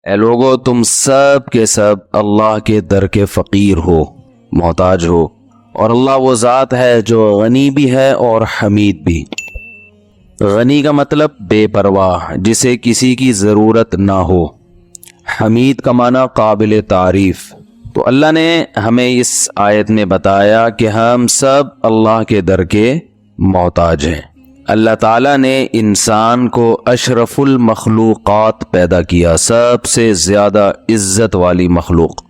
اے لوگو تم سب کے سب اللہ کے در کے فقیر ہو، محتاج ہو، اور اللہ وہ ذات ہے جو غنی بھی ہے اور حمید بھی۔ غنی کا مطلب بے پرواہ، جسے کسی کی ضرورت نہ ہو۔ حمید کا معنی قابل تعریف۔ تو اللہ نے ہمیں اس آیت میں بتایا کہ ہم سب اللہ کے در کے محتاج ہیں۔ اللہ تعالیٰ نے انسان کو اشرف المخلوقات پیدا کیا، سب سے زیادہ عزت والی مخلوق،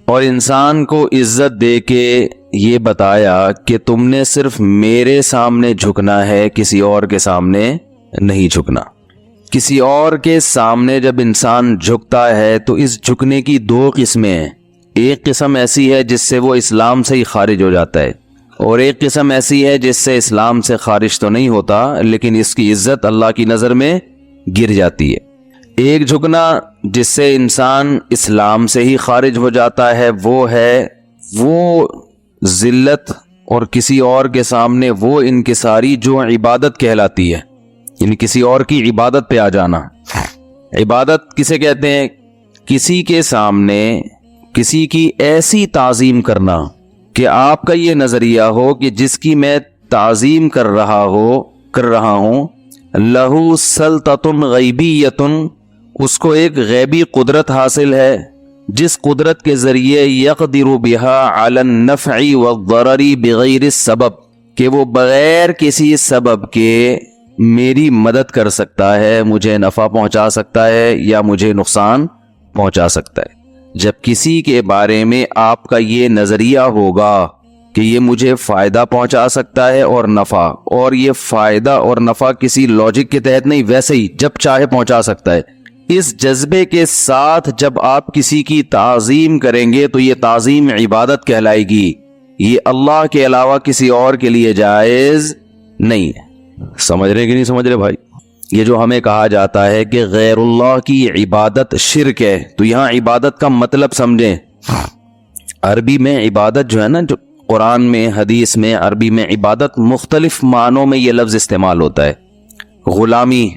اور انسان کو عزت دے کے یہ بتایا کہ تم نے صرف میرے سامنے جھکنا ہے، کسی اور کے سامنے نہیں جھکنا۔ کسی اور کے سامنے جب انسان جھکتا ہے تو اس جھکنے کی دو قسمیں ہیں۔ ایک قسم ایسی ہے جس سے وہ اسلام سے ہی خارج ہو جاتا ہے، اور ایک قسم ایسی ہے جس سے اسلام سے خارج تو نہیں ہوتا لیکن اس کی عزت اللہ کی نظر میں گر جاتی ہے۔ ایک جھکنا جس سے انسان اسلام سے ہی خارج ہو جاتا ہے وہ ہے وہ ذلت اور کسی اور کے سامنے وہ انکساری جو عبادت کہلاتی ہے، یعنی کسی اور کی عبادت پہ آ جانا۔ عبادت کسے کہتے ہیں؟ کسی کے سامنے کسی کی ایسی تعظیم کرنا کہ آپ کا یہ نظریہ ہو کہ جس کی میں تعظیم کر رہا ہوں لہو سلطۃ غیبیۃ، اس کو ایک غیبی قدرت حاصل ہے، جس قدرت کے ذریعے یقدر بها علی النفع والضرر بغیر السبب، کہ وہ بغیر کسی سبب کے میری مدد کر سکتا ہے، مجھے نفع پہنچا سکتا ہے یا مجھے نقصان پہنچا سکتا ہے۔ جب کسی کے بارے میں آپ کا یہ نظریہ ہوگا کہ یہ مجھے فائدہ پہنچا سکتا ہے اور نفع، اور یہ فائدہ اور نفع کسی لاجک کے تحت نہیں، ویسے ہی جب چاہے پہنچا سکتا ہے، اس جذبے کے ساتھ جب آپ کسی کی تعظیم کریں گے تو یہ تعظیم عبادت کہلائے گی، یہ اللہ کے علاوہ کسی اور کے لیے جائز نہیں ہے۔ سمجھ رہے کہ نہیں سمجھ رہے بھائی؟ یہ جو ہمیں کہا جاتا ہے کہ غیر اللہ کی عبادت شرک ہے، تو یہاں عبادت کا مطلب سمجھیں۔ عربی میں عبادت جو ہے نا، جو قرآن میں حدیث میں عربی میں عبادت مختلف معنوں میں یہ لفظ استعمال ہوتا ہے۔ غلامی،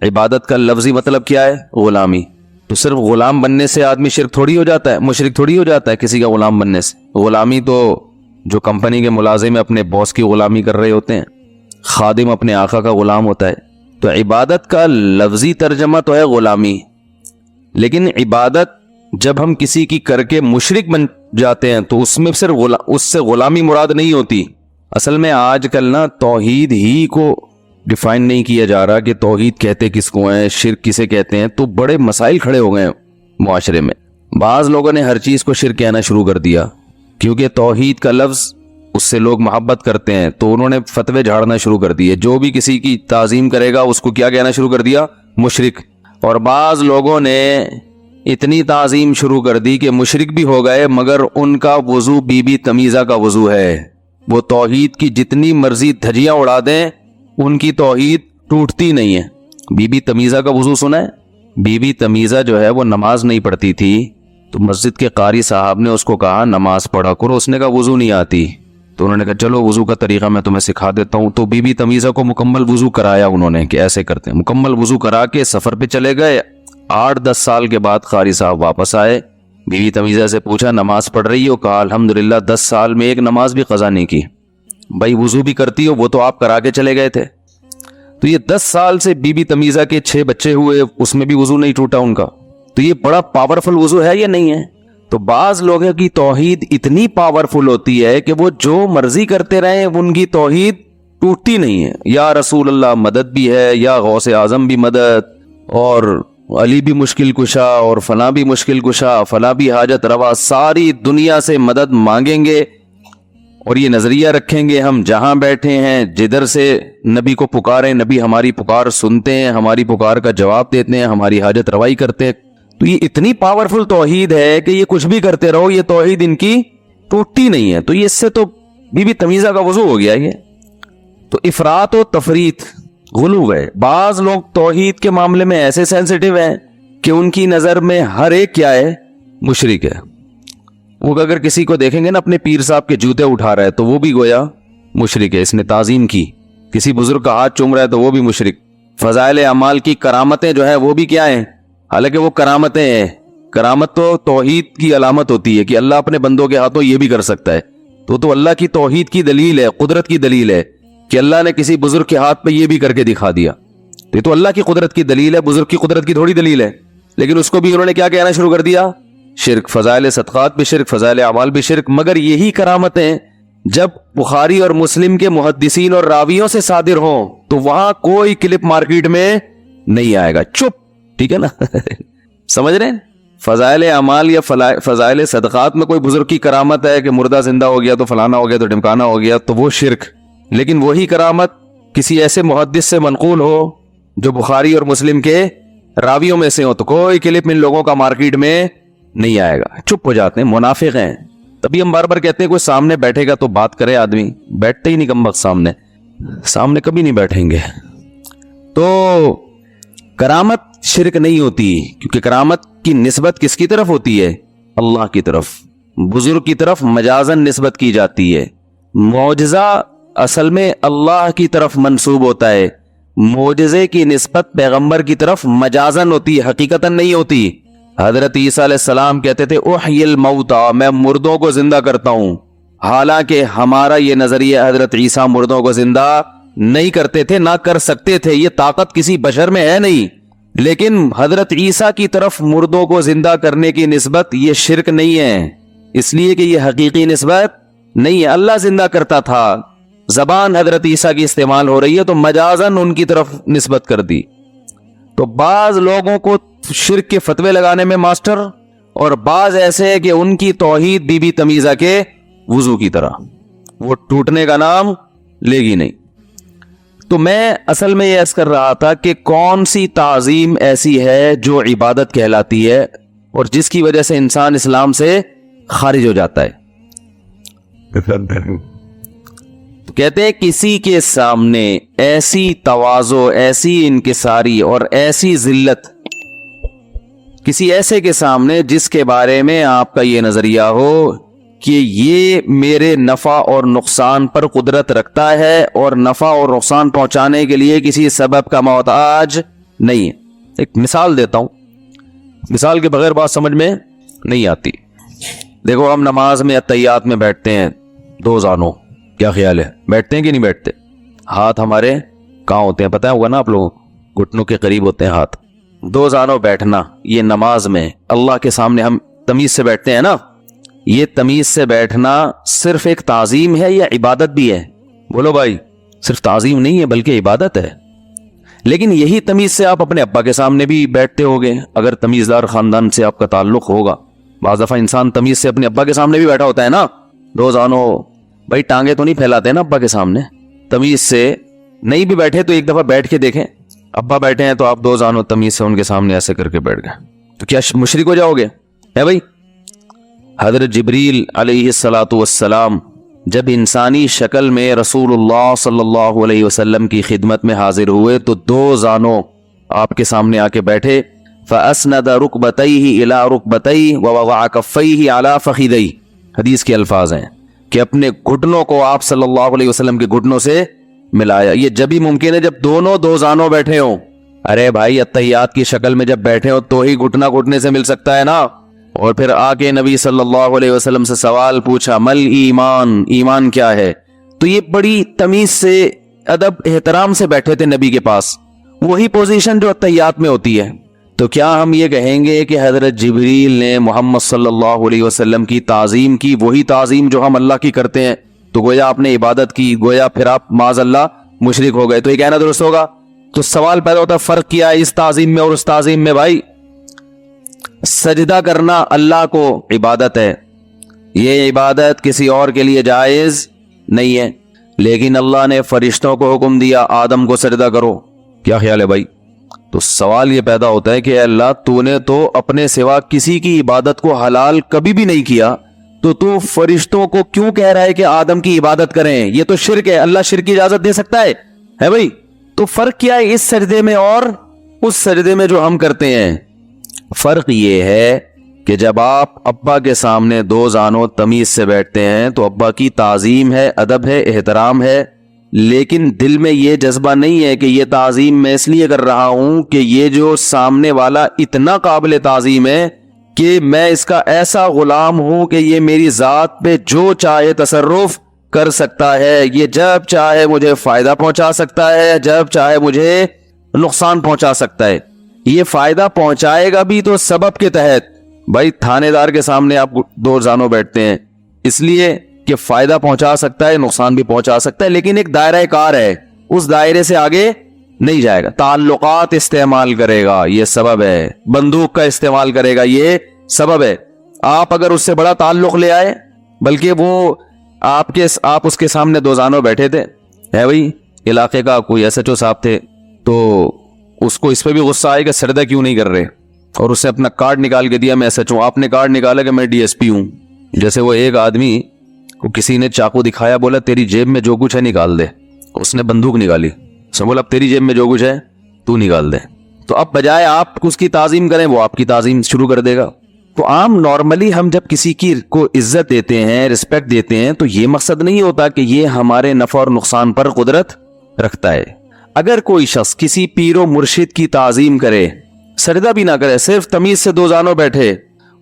عبادت کا لفظی مطلب کیا ہے؟ غلامی۔ تو صرف غلام بننے سے آدمی شرک تھوڑی ہو جاتا ہے، مشرک تھوڑی ہو جاتا ہے کسی کا غلام بننے سے۔ غلامی تو جو کمپنی کے ملازم اپنے باس کی غلامی کر رہے ہوتے ہیں، خادم اپنے آقا کا غلام ہوتا ہے۔ تو عبادت کا لفظی ترجمہ تو ہے غلامی، لیکن عبادت جب ہم کسی کی کر کے مشرک بن جاتے ہیں تو اس میں صرف اس سے غلامی مراد نہیں ہوتی۔ اصل میں آج کل نا توحید ہی کو ڈیفائن نہیں کیا جا رہا کہ توحید کہتے کس کو ہیں، شرک کسے کہتے ہیں، تو بڑے مسائل کھڑے ہو گئے ہیں معاشرے میں۔ بعض لوگوں نے ہر چیز کو شرک کہنا شروع کر دیا، کیونکہ توحید کا لفظ اس سے لوگ محبت کرتے ہیں تو انہوں نے فتوے جھاڑنا شروع کر دیے، جو بھی کسی کی تعظیم کرے گا اس کو کیا کہنا شروع کر دیا؟ مشرک۔ اور بعض لوگوں نے اتنی تعظیم شروع کر دی کہ مشرک بھی ہو گئے، مگر ان کا وضو بی بی تمیزہ کا وضو ہے۔ وہ توحید کی جتنی مرضی دھجیاں اڑا دیں ان کی توحید ٹوٹتی نہیں ہے۔ بی بی تمیزہ کا وضو سنا ہے؟ بی بی تمیزہ جو ہے وہ نماز نہیں پڑھتی تھی، تو مسجد کے قاری صاحب نے اس کو کہا نماز پڑھا کرو، اس نے کہا وضو نہیں آتی، تو انہوں نے کہا چلو وضو کا طریقہ میں تمہیں سکھا دیتا ہوں۔ تو بی بی تمیزہ کو مکمل وضو کرایا انہوں نے کہ ایسے کرتے ہیں، مکمل وضو کرا کے سفر پہ چلے گئے۔ 8-10 سال کے بعد قاری صاحب واپس آئے، بی بی تمیزہ سے پوچھا نماز پڑھ رہی ہو؟ کہا الحمدللہ 10 سال میں ایک نماز بھی قضا نہیں کی۔ بھائی وضو بھی کرتی ہو؟ وہ تو آپ کرا کے چلے گئے تھے۔ تو یہ 10 سال سے بی بی تمیزہ کے 6 بچے ہوئے، اس میں بھی وضو نہیں ٹوٹا ان کا۔ تو یہ بڑا پاورفل وضو ہے یا نہیں ہے؟ تو بعض لوگوں کی توحید اتنی پاورفل ہوتی ہے کہ وہ جو مرضی کرتے رہیں ان کی توحید ٹوٹتی نہیں ہے۔ یا رسول اللہ مدد بھی ہے، یا غوث اعظم بھی مدد، اور علی بھی مشکل کشا، اور فلاں بھی مشکل کشا، فلاں بھی حاجت روا، ساری دنیا سے مدد مانگیں گے اور یہ نظریہ رکھیں گے ہم جہاں بیٹھے ہیں جدھر سے نبی کو پکاریں، نبی ہماری پکار سنتے ہیں، ہماری پکار کا جواب دیتے ہیں، ہماری حاجت روائی کرتے ہیں۔ تو یہ اتنی پاورفل توحید ہے کہ یہ کچھ بھی کرتے رہو یہ توحید ان کی ٹوٹتی نہیں ہے۔ تو یہ اس سے تو بی بی تمیزہ کا وضو ہو گیا یہ۔ تو افراط و تفریط غلو ہے۔ بعض لوگ توحید کے معاملے میں ایسے سینسٹیو ہیں کہ ان کی نظر میں ہر ایک کیا ہے؟ مشرک ہے۔ وہ اگر کسی کو دیکھیں گے نا اپنے پیر صاحب کے جوتے اٹھا رہا ہے تو وہ بھی گویا مشرک ہے، اس نے تعظیم کی۔ کسی بزرگ کا ہاتھ چوم رہا ہے تو وہ بھی مشرک۔ فضائل اعمال کی کرامتیں جو ہے وہ بھی کیا ہیں؟ حالانکہ وہ کرامتیں ہیں کرامت تو توحید کی علامت ہوتی ہے کہ اللہ اپنے بندوں کے ہاتھوں یہ بھی کر سکتا ہے. تو اللہ کی توحید کی دلیل ہے, قدرت کی دلیل ہے کہ اللہ نے کسی بزرگ کے ہاتھ پہ یہ بھی کر کے دکھا دیا. یہ تو اللہ کی قدرت کی دلیل ہے, بزرگ کی قدرت کی تھوڑی دلیل ہے. لیکن اس کو بھی انہوں نے کیا کہنا شروع کر دیا؟ شرک. فضائل صدقات بھی شرک, فضائل اعمال بھی شرک. مگر یہی کرامتیں جب بخاری اور مسلم کے محدثین اور راویوں سے صادر ہوں تو وہاں کوئی کلپ مارکیٹ میں نہیں آئے گا. چپ, ٹھیک ہے نا؟ سمجھ رہے ہیں؟ فضائل اعمال یا فضائل صدقات میں کوئی بزرگ کی کرامت ہے کہ مردہ زندہ ہو گیا تو فلانا ہو گیا تو ڈمکانا ہو گیا, تو وہ شرک. لیکن وہی کرامت کسی ایسے محدث سے منقول ہو جو بخاری اور مسلم کے راویوں میں سے ہو تو کوئی کلپ ان لوگوں کا مارکیٹ میں نہیں آئے گا. چپ ہو جاتے ہیں, منافق ہیں. تبھی ہم بار بار کہتے ہیں کوئی سامنے بیٹھے گا تو بات کرے. آدمی بیٹھتے ہی نہیں کم وقت سامنے کبھی نہیں بیٹھیں گے. تو کرامت شرک نہیں ہوتی, کیونکہ کرامت کی نسبت کس کی طرف ہوتی ہے؟ اللہ کی طرف. بزرگ کی طرف مجازن نسبت کی جاتی ہے. معجزہ اصل میں اللہ کی طرف منسوب ہوتا ہے. معجزے کی نسبت پیغمبر کی طرف مجازن ہوتی ہے, حقیقتاً نہیں ہوتی. حضرت عیسیٰ علیہ السلام کہتے تھے احیی الموتى, میں مردوں کو زندہ کرتا ہوں. حالانکہ ہمارا یہ نظریہ حضرت عیسیٰ مردوں کو زندہ نہیں کرتے تھے, نہ کر سکتے تھے, یہ طاقت کسی بشر میں ہے نہیں. لیکن حضرت عیسیٰ کی طرف مردوں کو زندہ کرنے کی نسبت یہ شرک نہیں ہے, اس لیے کہ یہ حقیقی نسبت نہیں ہے. اللہ زندہ کرتا تھا, زبان حضرت عیسیٰ کی استعمال ہو رہی ہے تو مجازن ان کی طرف نسبت کر دی. تو بعض لوگوں کو شرک کے فتوے لگانے میں ماسٹر, اور بعض ایسے کہ ان کی توحید بی بی تمیزہ کے وضو کی طرح, وہ ٹوٹنے کا نام لے گی نہیں. تو میں اصل میں یہ عرض کر رہا تھا کہ کون سی تعظیم ایسی ہے جو عبادت کہلاتی ہے اور جس کی وجہ سے انسان اسلام سے خارج ہو جاتا ہے. تو کہتے ہیں کسی کے سامنے ایسی تواضع, ایسی انکساری اور ایسی ذلت, کسی ایسے کے سامنے جس کے بارے میں آپ کا یہ نظریہ ہو کہ یہ میرے نفع اور نقصان پر قدرت رکھتا ہے اور نفع اور نقصان پہنچانے کے لیے کسی سبب کا محتاج نہیں ہے. ایک مثال دیتا ہوں, مثال کے بغیر بات سمجھ میں نہیں آتی. دیکھو ہم نماز میں اتحیات میں بیٹھتے ہیں دو زانوں, کیا خیال ہے, بیٹھتے ہیں کہ نہیں بیٹھتے؟ ہاتھ ہمارے کہاں ہوتے ہیں پتہ ہوگا نا آپ لوگوں, گھٹنوں کے قریب ہوتے ہیں ہاتھ. دو زانوں بیٹھنا یہ نماز میں اللہ کے سامنے ہم تمیز سے بیٹھتے ہیں نا, یہ تمیز سے بیٹھنا صرف ایک تعظیم ہے یا عبادت بھی ہے؟ بولو بھائی, صرف تعظیم نہیں ہے بلکہ عبادت ہے. لیکن یہی تمیز سے آپ اپنے ابا کے سامنے بھی بیٹھتے ہوگے اگر تمیزدار خاندان سے آپ کا تعلق ہوگا. بعض دفعہ انسان تمیز سے اپنے ابا کے سامنے بھی بیٹھا ہوتا ہے نا, دو زانوں. بھائی ٹانگیں تو نہیں پھیلاتے نا ابا کے سامنے, تمیز سے نہیں بھی بیٹھے تو ایک دفعہ بیٹھ کے دیکھیں. ابا بیٹھے ہیں تو آپ دو زانوں تمیز سے ان کے سامنے ایسے کر کے بیٹھ گئے تو کیا مشرک ہو جاؤ گے؟ ہے بھائی. حضرت جبریل علیہ الصلاۃ والسلام جب انسانی شکل میں رسول اللہ صلی اللہ علیہ وسلم کی خدمت میں حاضر ہوئے تو دو زانوں آپ کے سامنے آ کے بیٹھے. فَأَسْنَدَ رُكْبَتَيْهِ إِلَىٰ رُكْبَتَيْهِ وَوَضَعَ كَفَّيْهِ عَلَىٰ فَخِذَيْهِ. حدیث کے الفاظ ہیں کہ اپنے گھٹنوں کو آپ صلی اللہ علیہ وسلم کے گھٹنوں سے ملایا. یہ جب ہی ممکن ہے جب دونوں دو زانوں بیٹھے ہوں. ارے بھائی اتحیات کی شکل میں جب بیٹھے ہو تو ہی گھٹنا گھٹنے سے مل سکتا ہے نا. اور پھر آ کے نبی صلی اللہ علیہ وسلم سے سوال پوچھا مل ایمان, ایمان کیا ہے؟ تو یہ بڑی تمیز سے ادب احترام سے بیٹھے تھے نبی کے پاس, وہی پوزیشن جو اتحیات میں ہوتی ہے. تو کیا ہم یہ کہیں گے کہ حضرت جبریل نے محمد صلی اللہ علیہ وسلم کی تعظیم کی, وہی تعظیم جو ہم اللہ کی کرتے ہیں, تو گویا آپ نے عبادت کی, گویا پھر آپ معاذ اللہ مشرک ہو گئے؟ تو یہ کہنا درست ہوگا؟ تو سوال پیدا ہوتا ہے فرق کیا ہے اس تعظیم میں اور اس تعظیم میں؟ بھائی سجدہ کرنا اللہ کو عبادت ہے, یہ عبادت کسی اور کے لیے جائز نہیں ہے. لیکن اللہ نے فرشتوں کو حکم دیا آدم کو سجدہ کرو. کیا خیال ہے بھائی؟ تو سوال یہ پیدا ہوتا ہے کہ اے اللہ تو نے تو اپنے سوا کسی کی عبادت کو حلال کبھی بھی نہیں کیا, تو فرشتوں کو کیوں کہہ رہا ہے کہ آدم کی عبادت کریں؟ یہ تو شرک ہے, اللہ شرک کی اجازت دے سکتا ہے بھائی؟ تو فرق کیا ہے اس سجدے میں اور اس سجدے میں جو ہم کرتے ہیں؟ فرق یہ ہے کہ جب آپ ابا کے سامنے دو زانوں تمیز سے بیٹھتے ہیں تو ابا کی تعظیم ہے, ادب ہے, احترام ہے, لیکن دل میں یہ جذبہ نہیں ہے کہ یہ تعظیم میں اس لیے کر رہا ہوں کہ یہ جو سامنے والا اتنا قابل تعظیم ہے کہ میں اس کا ایسا غلام ہوں کہ یہ میری ذات پہ جو چاہے تصرف کر سکتا ہے، یہ جب چاہے مجھے فائدہ پہنچا سکتا ہے، جب چاہے مجھے نقصان پہنچا سکتا ہے۔ یہ فائدہ پہنچائے گا بھی تو سبب کے تحت۔ بھائی تھانے دار کے سامنے آپ دو زانوں بیٹھتے ہیں اس لیے کہ فائدہ پہنچا سکتا ہے، نقصان بھی پہنچا سکتا ہے، لیکن ایک دائرہ کار ہے، اس دائرے سے آگے نہیں جائے گا۔ تعلقات استعمال کرے گا، یہ سبب ہے۔ بندوق کا استعمال کرے گا، یہ سبب ہے۔ آپ اگر اس سے بڑا تعلق لے آئے، بلکہ وہ آپ اس کے سامنے دو زانوں بیٹھے تھے، ہے بھائی علاقے کا کوئی ایس ایچ او صاحب تھے، تو اس کو اس پہ بھی غصہ آئے کہ سردہ کیوں نہیں کر رہے، اور اس نے اپنا کارڈ نکال کے دیا میں ایس ایچ او، آپ نے کارڈ نکالا کہ میں ڈی ایس پی ہوں۔ جیسے وہ ایک آدمی کو کسی نے چاقو دکھایا، بولا تیری جیب میں جو کچھ ہے نکال دے، اس نے بندوق نکالی، اس نے بولا اب تیری جیب میں جو کچھ ہے تو نکال دے۔ تو اب بجائے آپ اس کی تعظیم کریں وہ آپ کی تعظیم شروع کر دے گا۔ تو عام نارملی ہم جب کسی کی کو عزت دیتے ہیں، رسپیکٹ دیتے ہیں، تو یہ مقصد نہیں ہوتا کہ یہ ہمارے نفع اور نقصان پر قدرت رکھتا ہے۔ اگر کوئی شخص کسی پیر و مرشد کی تعظیم کرے، سجدہ بھی نہ کرے، صرف تمیز سے دو زانوں بیٹھے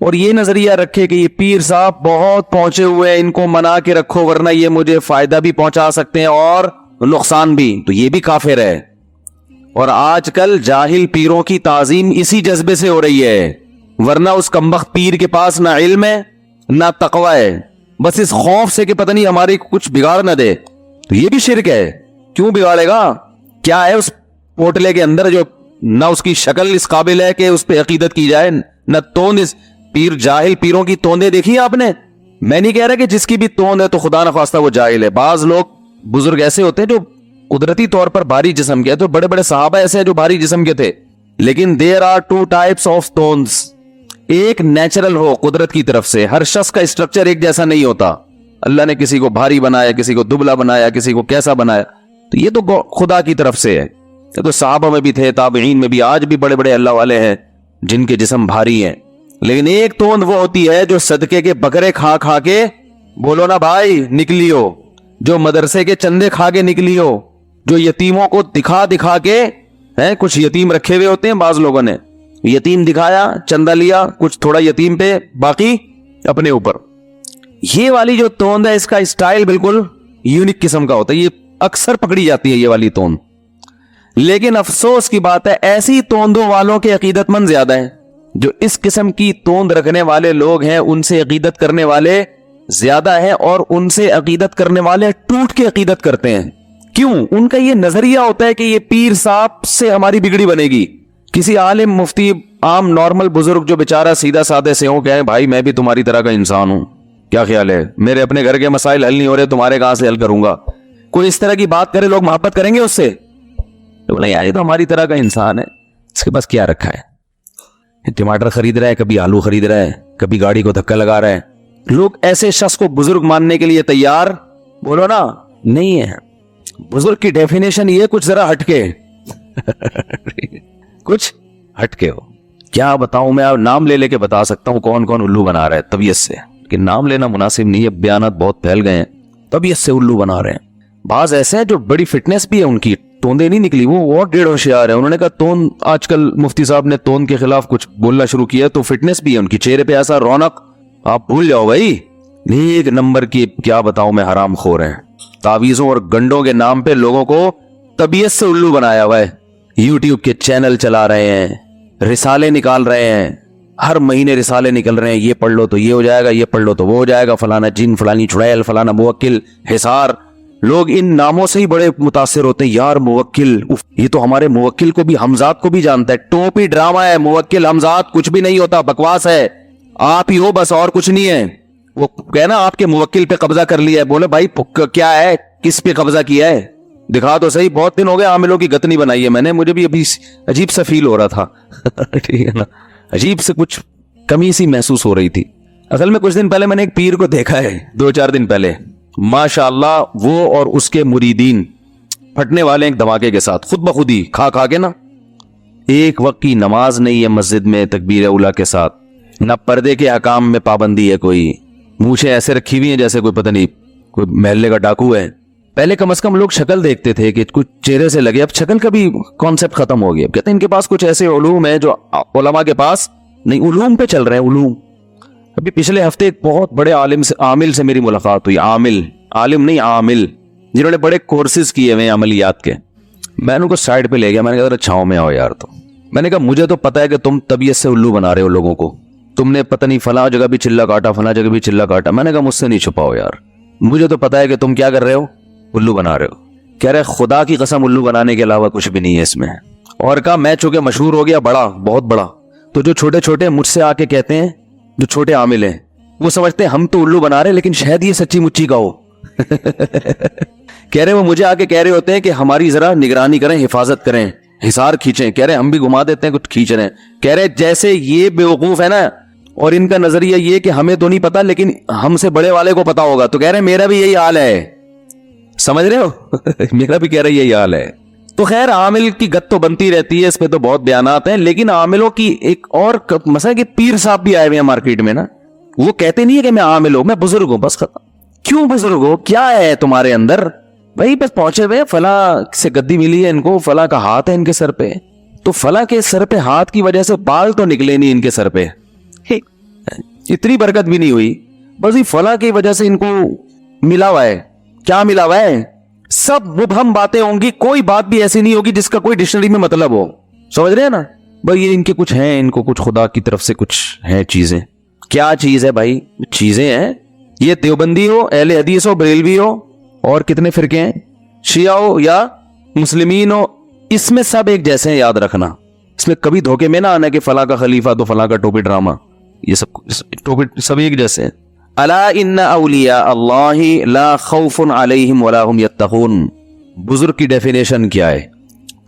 اور یہ نظریہ رکھے کہ یہ پیر صاحب بہت پہنچے ہوئے ہیں، ان کو منا کے رکھو ورنہ یہ مجھے فائدہ بھی پہنچا سکتے ہیں اور نقصان بھی، تو یہ بھی کافر ہے۔ اور آج کل جاہل پیروں کی تعظیم اسی جذبے سے ہو رہی ہے، ورنہ اس کمبخت پیر کے پاس نہ علم ہے نہ تقوی ہے، بس اس خوف سے کہ پتہ نہیں ہماری کچھ بگاڑ نہ دے۔ تو یہ بھی شرک ہے۔ کیوں بگاڑے گا؟ کیا ہے اس پوٹلے کے اندر جو نہ اس کی شکل اس قابل ہے کہ اس پہ عقیدت کی جائے، نہ توند۔ اس پیر جاہل پیروں کی توندیں دیکھی آپ نے؟ میں نہیں کہہ رہا کہ جس کی بھی توند ہے تو خدا نخواستہ وہ جاہل ہے۔ بعض لوگ بزرگ ایسے ہوتے ہیں جو قدرتی طور پر بھاری جسم کے، تو بڑے بڑے صحابہ ایسے ہیں جو بھاری جسم کے تھے، لیکن there are two types of tones۔ ایک نیچرل ہو قدرت کی طرف سے، ہر شخص کا اسٹرکچر ایک جیسا نہیں ہوتا، اللہ نے کسی کو بھاری بنایا، کسی کو دبلا بنایا، کسی کو کیسا بنایا، تو یہ تو خدا کی طرف سے ہے۔ یہ تو صحابہ میں بھی تھے، تابعین میں بھی، آج بھی بڑے بڑے اللہ والے ہیں جن کے جسم بھاری ہیں، لیکن ایک توند وہ ہوتی ہے جو صدقے کے بکرے کھا کھا کے، بولو نا بھائی، نکلی ہو، جو مدرسے کے چندے کھا کے نکلی ہو، جو یتیموں کو دکھا دکھا کے، کچھ یتیم رکھے ہوئے ہوتے ہیں بعض لوگوں نے، یتیم دکھایا، چندہ لیا، کچھ تھوڑا یتیم پہ، باقی اپنے اوپر۔ یہ والی جو توند ہے اس کا اسٹائل بالکل یونیک قسم کا ہوتا ہے، یہ اکثر پکڑی جاتی ہے یہ والی توند۔ لیکن افسوس کی بات ہے ایسی توندوں والوں کے عقیدت مند زیادہ ہیں، جو اس قسم کی توند رکھنے والے لوگ ہیں ان سے عقیدت کرنے والے زیادہ ہیں، اور ان سے عقیدت کرنے والے ٹوٹ کے عقیدت کرتے ہیں۔ کیوں؟ ان کا یہ نظریہ ہوتا ہے کہ یہ پیر صاحب سے ہماری بگڑی بنے گی۔ کسی عالم، مفتی، عام نارمل بزرگ جو بیچارہ سیدھا سادے سے ہوں، کہیں بھائی میں بھی تمہاری طرح کا انسان ہوں، کیا خیال ہے، میرے اپنے گھر کے مسائل حل نہیں ہو رہے، تمہارے کہاں سے حل کروں گا؟ کوئی اس طرح کی بات کرے لوگ محبت کریں گے اس سے؟ بولے یار یہ تو ہماری طرح کا انسان ہے، اس کے پاس کیا رکھا ہے، ٹماٹر خرید رہا ہے، کبھی آلو خرید رہا ہے، کبھی گاڑی کو دھکا لگا رہا ہے۔ لوگ ایسے شخص کو بزرگ ماننے کے لیے تیار، بولو نا، نہیں ہے۔ بزرگ کی ڈیفینیشن یہ کچھ ذرا ہٹ کے کچھ ہٹ کے ہو۔ کیا بتاؤں میں، نام لے لے کے بتا سکتا ہوں کون کون الو بنا رہا ہے طبیعت سے، کہ نام لینا مناسب نہیں ہے، بیانات بہت پھیل گئے ہیں، طبیعت سے الو بنا رہے ہیں۔ بعض ایسے ہیں جو بڑی فٹنس بھی ہے ان کی، توندے نہیں نکلی، وہ اور ڈیڑھ ہوشیار ہے۔ انہوں نے کہا توند، آج کل مفتی صاحب نے توند کے خلاف کچھ بولنا شروع کیا تو فٹنس بھی ہے ان کی، چہرے پہ ایسا رونق، آپ بھول جاؤ بھائی، ایک نمبر کی کیا بتاؤں میں حرام خور ہیں۔ تعویذوں اور گنڈوں کے نام پہ لوگوں کو طبیعت سے الو بنایا ہوا ہے۔ یوٹیوب کے چینل چلا رہے ہیں، رسالے نکال رہے ہیں، ہر مہینے رسالے نکل رہے ہیں، یہ پڑھ لو تو یہ ہو جائے گا، یہ پڑھ لو تو وہ ہو جائے گا، فلانا جن، فلانی چڑیل، فلانا موکل، حصار۔ لوگ ان ناموں سے ہی بڑے متاثر ہوتے ہیں، یار موکل، یہ تو ہمارے موکل کو بھی، حمزاد کو بھی جانتا ہے، ٹوپی ڈرامہ ہے، موکل حمزاد کچھ بھی نہیں ہوتا، بکواس ہے، آپ ہی ہو بس، اور کچھ نہیں ہے۔ وہ کہنا آپ کے موکل پہ قبضہ کر لیا ہے، بولے بھائی کیا ہے، کس پہ قبضہ کیا ہے، دکھا تو صحیح۔ بہت دن ہو گئے عاملوں کی گتنی بنائی ہے میں نے، مجھے بھی ابھی عجیب سا فیل ہو رہا تھا ٹھیک ہے نا، عجیب سے کچھ کمی سی محسوس ہو رہی تھی۔ اصل میں کچھ دن پہلے میں نے ایک پیر کو دیکھا ہے، 2-4 دن پہلے، ماشاءاللہ وہ اور اس کے مریدین پھٹنے والے ایک دھماکے کے ساتھ، خود بخود ہی کھا کھا کے نا، ایک وقت کی نماز نہیں ہے مسجد میں تکبیر اولیٰ کے ساتھ، نہ پردے کے احکام میں پابندی ہے، کوئی مونچھیں ایسے رکھی ہوئی ہیں جیسے کوئی پتہ نہیں کوئی محلے کا ڈاکو ہے۔ پہلے کم از کم لوگ شکل دیکھتے تھے کہ کچھ چہرے سے لگے، اب شکل کا بھی کانسیپٹ ختم ہو گیا۔ کہتے ہیں ان کے پاس کچھ ایسے علوم ہیں جو علماء کے پاس نہیں علوم پہ چل رہے ہیں علوم. ابھی پچھلے ہفتے ایک بہت بڑے عامل سے میری ملاقات ہوئی. عالم نہیں عامل, جنہوں نے بڑے کورسز کیے ہوئے ہیں عملیات کے. میں ان کو سائڈ پہ لے گیا, میں نے کہا چھاؤں میں آؤ یار. تو میں نے کہا مجھے تو پتا ہے کہ تم طبیعت سے الو بنا رہے ہو لوگوں کو, تم نے پتہ نہیں فلاں جگہ بھی چلا کاٹا, فلاں جگہ بھی چلا کاٹا. میں نے کہا مجھ سے نہیں چھپاؤ یار, مجھے تو پتا ہے کہ تم کیا کر رہے ہو, الو بنا رہے ہو. کہہ رہے خدا کی قسم الو بنانے کے علاوہ کچھ بھی نہیں ہے اس میں. اور کہا میں چونکہ مشہور ہو گیا بڑا, بہت بڑا, تو جو چھوٹے چھوٹے مجھ سے آ کے کہتے ہیں, جو چھوٹے عامل ہیں, وہ سمجھتے ہیں ہم تو الو بنا رہے لیکن شاید یہ سچی مچی کا ہو. کہہ رہے وہ مجھے آ کے کہہ رہے ہوتے ہیں کہ ہماری ذرا نگرانی کریں, حفاظت کریں, حصار کھینچیں. کہہ رہے ہم بھی گھما دیتے ہیں, کچھ کھینچ رہے ہیں. کہہ رہے جیسے یہ بیوقوف ہے نا, اور ان کا نظریہ یہ کہ ہمیں تو نہیں پتا لیکن ہم سے بڑے والے کو پتا ہوگا. تو کہہ رہے میرا بھی یہی حال ہے, سمجھ رہے ہو. میرا بھی کہہ رہے یہی حال ہے. تو خیر عامل کی گت تو بنتی رہتی ہے, اس پہ تو بہت بیانات ہیں. لیکن عاملوں کی ایک اور مسئلہ کہ پیر صاحب بھی آئے ہوئے ہیں مارکیٹ میں نا, وہ کہتے نہیں ہے کہ میں عامل ہوں, میں بزرگ ہوں, بس ختم. کیوں بزرگ ہو, کیا ہے تمہارے اندر بھائی؟ بس پہنچے ہوئے فلاں سے گدی ملی ہے ان کو, فلاں کا ہاتھ ہے ان کے سر پہ, تو فلاں کے سر پہ ہاتھ کی وجہ سے بال تو نکلے نہیں ان کے سر پہ, اتنی برکت بھی نہیں ہوئی, بس یہ فلاں کی وجہ سے ان کو ملا ہوا ہے. کیا ملا ہوا ہے؟ سب مبہم باتیں ہوں گی, کوئی بات بھی ایسی نہیں ہوگی جس کا کوئی ڈکشنری میں مطلب ہو. سمجھ رہے ہیں نا بھائی, یہ ان کے کچھ ہیں, ان کو کچھ خدا کی طرف سے کچھ ہیں چیزیں. کیا چیز ہے بھائی؟ چیزیں ہیں. یہ دیوبندی ہو, اہل حدیث ہو, بریلوی ہو, اور کتنے فرقے ہیں, شیعہ ہو یا مسلمین ہو, اس میں سب ایک جیسے ہیں, یاد رکھنا. اس میں کبھی دھوکے میں نہ آنا کہ فلاں کا خلیفہ تو فلاں کا ٹوپی ڈرامہ, یہ سب ٹوپی سب ایک جیسے ہیں. الا ان اولیاء اللہ لا خوف علیہم ولا هم یتقون. بزرگ کی ڈیفینیشن کیا ہے؟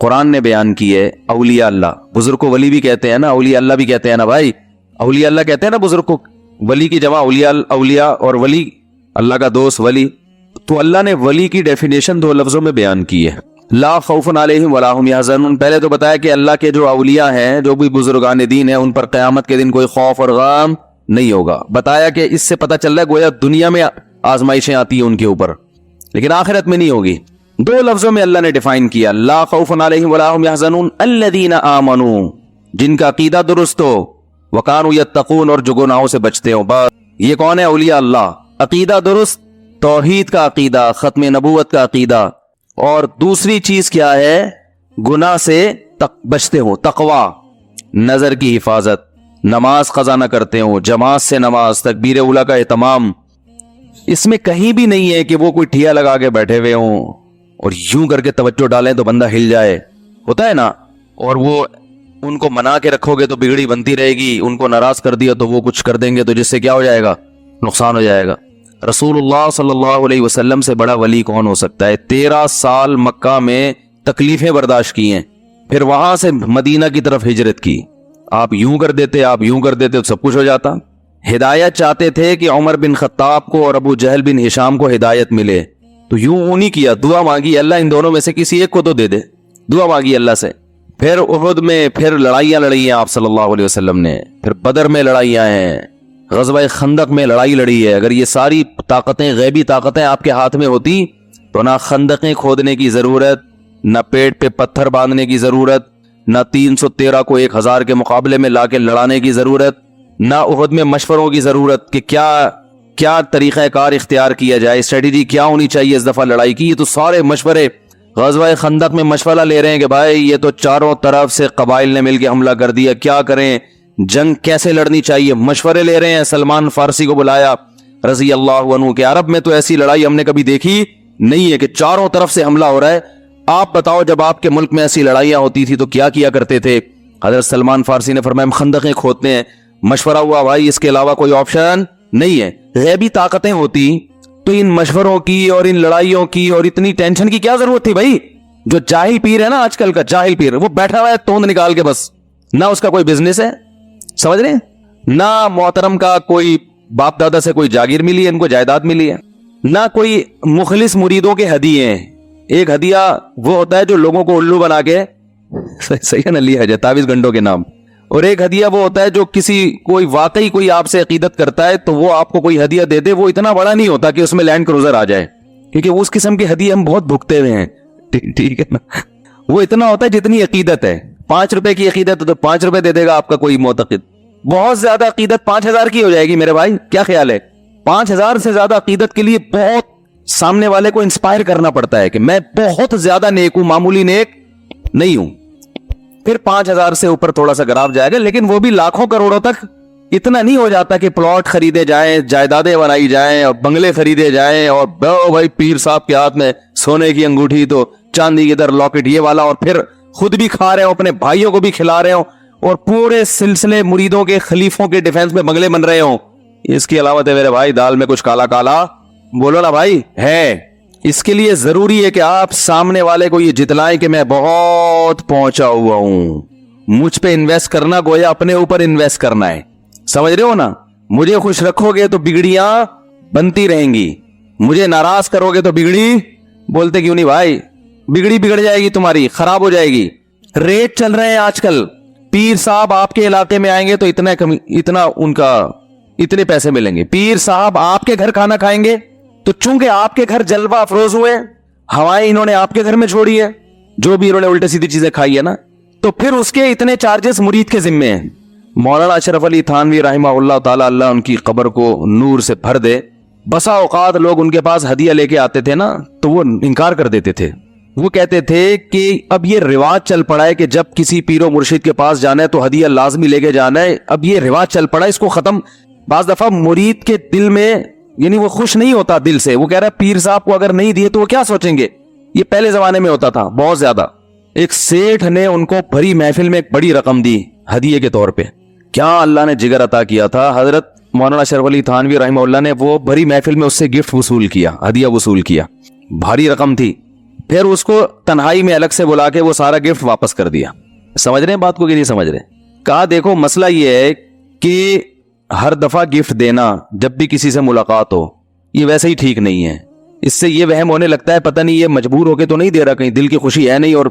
قرآن نے بیان کی ہے. اولیاء اللہ, بزرگ کو ولی بھی کہتے ہیں نا, اولیاء اللہ بھی کہتے ہیں نا بھائی. اولیاء اللہ کہتے ہیں نا بزرگ کو, ولی کی جمع اولیاء اور ولی, اللہ کا دوست ولی. تو اللہ نے ولی کی ڈیفینیشن دو لفظوں میں بیان کی ہے, لا خوف علیہم ولا هم یحزنون. پہلے تو بتایا کہ اللہ کے جو اولیاء ہیں, جو بھی بزرگان دین ہیں, ان پر قیامت کے دن کوئی خوف اور غم نہیں ہوگا. بتایا کہ اس سے پتہ چل رہا ہے گویا دنیا میں آزمائشیں آتی ہیں ان کے اوپر, لیکن آخرت میں نہیں ہوگی. دو لفظوں میں اللہ نے ڈیفائن کیا, لا خوف علیہم ولا هم یحزنون الذین آمنوا, جن کا عقیدہ درست ہو, وکانوا یتقون, اور جو گناہوں سے بچتے ہوں. بس یہ کون ہے؟ اولیاء اللہ. عقیدہ درست, توحید کا عقیدہ, ختم نبوت کا عقیدہ, اور دوسری چیز کیا ہے؟ گناہ سے بچتے ہوں, تقوی, نظر کی حفاظت, نماز قضا نہ کرتے ہوں, جماعت سے نماز, تکبیر اولیٰ کا اہتمام. اس میں کہیں بھی نہیں ہے کہ وہ کوئی ٹھیا لگا کے بیٹھے ہوئے ہوں اور یوں کر کے توجہ ڈالیں تو بندہ ہل جائے, ہوتا ہے نا, اور وہ ان کو منا کے رکھو گے تو بگڑی بنتی رہے گی, ان کو ناراض کر دیا تو وہ کچھ کر دیں گے, تو جس سے کیا ہو جائے گا؟ نقصان ہو جائے گا. رسول اللہ صلی اللہ علیہ وسلم سے بڑا ولی کون ہو سکتا ہے؟ 13 سال مکہ میں تکلیفیں برداشت کی ہیں, پھر وہاں سے مدینہ کی طرف ہجرت کی. آپ یوں کر دیتے, آپ یوں کر دیتے تو سب کچھ ہو جاتا. ہدایت چاہتے تھے کہ عمر بن خطاب کو اور ابو جہل بن ہشام کو ہدایت ملے, تو یوں نہیں کیا, دعا مانگی اللہ ان دونوں میں سے کسی ایک کو تو دے دے, دعا مانگی اللہ سے. پھر احد میں پھر لڑائیاں لڑی ہیں آپ صلی اللہ علیہ وسلم نے, پھر بدر میں لڑائیاں ہیں, غزوہ خندق میں لڑائی لڑی ہے. اگر یہ ساری طاقتیں, غیبی طاقتیں آپ کے ہاتھ میں ہوتی تو نہ خندقیں کھودنے کی ضرورت, نہ پیٹ پہ پتھر باندھنے کی ضرورت, نہ 313 کو 1000 کے مقابلے میں لا کے لڑانے کی ضرورت, نہ احد میں مشوروں کی ضرورت کہ کیا طریقہ کار اختیار کیا جائے, اسٹریٹجی کیا ہونی چاہیے اس دفعہ لڑائی کی. یہ تو سارے مشورے غزوہ خندق میں مشورہ لے رہے ہیں کہ بھائی یہ تو چاروں طرف سے قبائل نے مل کے حملہ کر دیا, کیا کریں, جنگ کیسے لڑنی چاہیے, مشورے لے رہے ہیں. سلمان فارسی کو بلایا رضی اللہ عنہ کہ عرب میں تو ایسی لڑائی ہم نے کبھی دیکھی نہیں ہے کہ چاروں طرف سے حملہ ہو رہا ہے, آپ بتاؤ جب آپ کے ملک میں ایسی لڑائیاں ہوتی تھی تو کیا کرتے تھے؟ حضرت سلمان فارسی نے فرمایا ہم خندقیں کھودتے ہیں. مشورہ ہوا بھائی اس کے علاوہ کوئی آپشن نہیں ہے. غیبی طاقتیں ہوتی تو ان مشوروں کی اور ان لڑائیوں کی اور اتنی ٹینشن کی کیا ضرورت تھی بھائی؟ جو جاہل پیر ہے نا آج کل کا جاہل پیر, وہ بیٹھا ہوا ہے توند نکال کے, بس نہ اس کا کوئی بزنس ہے, سمجھ رہے ہیں, نہ محترم کا کوئی باپ دادا سے کوئی جاگیر ملی ہے, ان کو جائیداد ملی ہے, نہ کوئی مخلص مریدوں کے ہدیے ہیں. ایک ہدیہ وہ ہوتا ہے جو لوگوں کو الو بنا کے صحیح ہے نا لیا جائے تعویذ گنڈوں کے نام, اور ایک ہدیہ وہ ہوتا ہے جو کوئی واقعی کوئی آپ سے عقیدت کرتا ہے تو وہ آپ کو کوئی ہدیہ دے دے. وہ اتنا بڑا نہیں ہوتا کہ اس میں لینڈ کروزر آ جائے, کیونکہ اس قسم کے ہدیے ہم بہت بھگتے ہوئے ہیں, ٹھیک ہے نا. وہ اتنا ہوتا ہے جتنی عقیدت ہے. 5 روپے کی عقیدت تو 5 روپے دے دے گا آپ کا کوئی معتقد, بہت زیادہ عقیدت 5000 کی ہو جائے گی میرے بھائی, کیا خیال ہے؟ 5000 سے زیادہ عقیدت کے لیے بہت سامنے والے کو انسپائر کرنا پڑتا ہے کہ میں بہت زیادہ نیک ہوں, معمولی نیک نہیں ہوں. پھر 5000 سے اوپر تھوڑا سا گراف جائے گا, لیکن وہ بھی لاکھوں کروڑوں تک اتنا نہیں ہو جاتا کہ پلاٹ خریدے جائیں, جائیدادیں بنائی جائیں اور بنگلے خریدے جائیں اور بھائی پیر صاحب کے ہاتھ میں سونے کی انگوٹھی تو چاندی کی ادھر لاکٹ یہ والا, اور پھر خود بھی کھا رہے ہوں, اپنے بھائیوں کو بھی کھلا رہے ہوں, اور پورے سلسلے مریدوں کے خلیفوں کے ڈیفنس میں بنگلے بن رہے ہوں. اس کی علاوت ہے میرے بھائی دال میں کچھ کالا کالا, بولو نا بھائی ہے. اس کے لیے ضروری ہے کہ آپ سامنے والے کو یہ جتلائیں کہ میں بہت پہنچا ہوا ہوں. مجھ پہ انویسٹ کرنا گویا اپنے اوپر انویسٹ کرنا ہے, سمجھ رہے ہو نا. مجھے خوش رکھو گے تو بگڑیاں بنتی رہیں گی, مجھے ناراض کرو گے تو بگڑی, بولتے کیوں نہیں بھائی, بگڑی بگڑ جائے گی تمہاری, خراب ہو جائے گی. ریٹ چل رہے ہیں آج کل, پیر صاحب آپ کے علاقے میں آئیں گے تو اتنا ان کا اتنے پیسے ملیں گے. پیر صاحب آپ کے گھر کھانا کھائیں گے تو چونکہ آپ کے گھر جلوہ افروز ہوئے, ہوائیں انہوں نے آپ کے گھر میں چھوڑی ہے, جو بھی انہوں نے الٹے سیدھی چیزیں کھائی ہے نا, تو پھر اس کے اتنے چارجز مرید کے ذمے ہیں. مولانا اشرف علی تھانوی رحمہ اللہ تعالی, اللہ ان کی قبر کو نور سے بھر دے, بسا اوقات لوگ ان کے پاس ہدیہ لے کے آتے تھے نا تو وہ انکار کر دیتے تھے. وہ کہتے تھے کہ اب یہ رواج چل پڑا ہے کہ جب کسی پیر و مرشد کے پاس جانا ہے تو ہدیہ لازمی لے کے جانا ہے, اب یہ رواج چل پڑا ہے, اس کو ختم. بعض دفعہ مرید کے دل میں یعنی وہ خوش نہیں ہوتا دل سے, وہ کہہ رہا ہے پیر صاحب کو اگر نہیں دیے تو وہ کیا سوچیں گے. یہ پہلے زمانے میں ہوتا تھا بہت زیادہ. ایک سیٹھ نے ان کو بھری محفل میں ایک بڑی رقم دی ہدیے کے طور پہ. کیا اللہ نے جگر عطا کیا تھا, حضرت مولانا اشرف علی تھانوی رحمہ اللہ نے وہ بھری محفل میں اس سے گفٹ وصول کیا, ہدیہ وصول کیا, بھاری رقم تھی. پھر اس کو تنہائی میں الگ سے بلا کے وہ سارا گفٹ واپس کر دیا. سمجھ رہے ہیں بات کو کہ نہیں سمجھ رہے؟ کہا دیکھو مسئلہ یہ ہے کہ ہر دفعہ گفٹ دینا جب بھی کسی سے ملاقات ہو یہ ویسے ہی ٹھیک نہیں ہے. اس سے یہ وہم ہونے لگتا ہے پتہ نہیں یہ مجبور ہو کے تو نہیں دے رہا, کہیں دل کی خوشی ہے نہیں, اور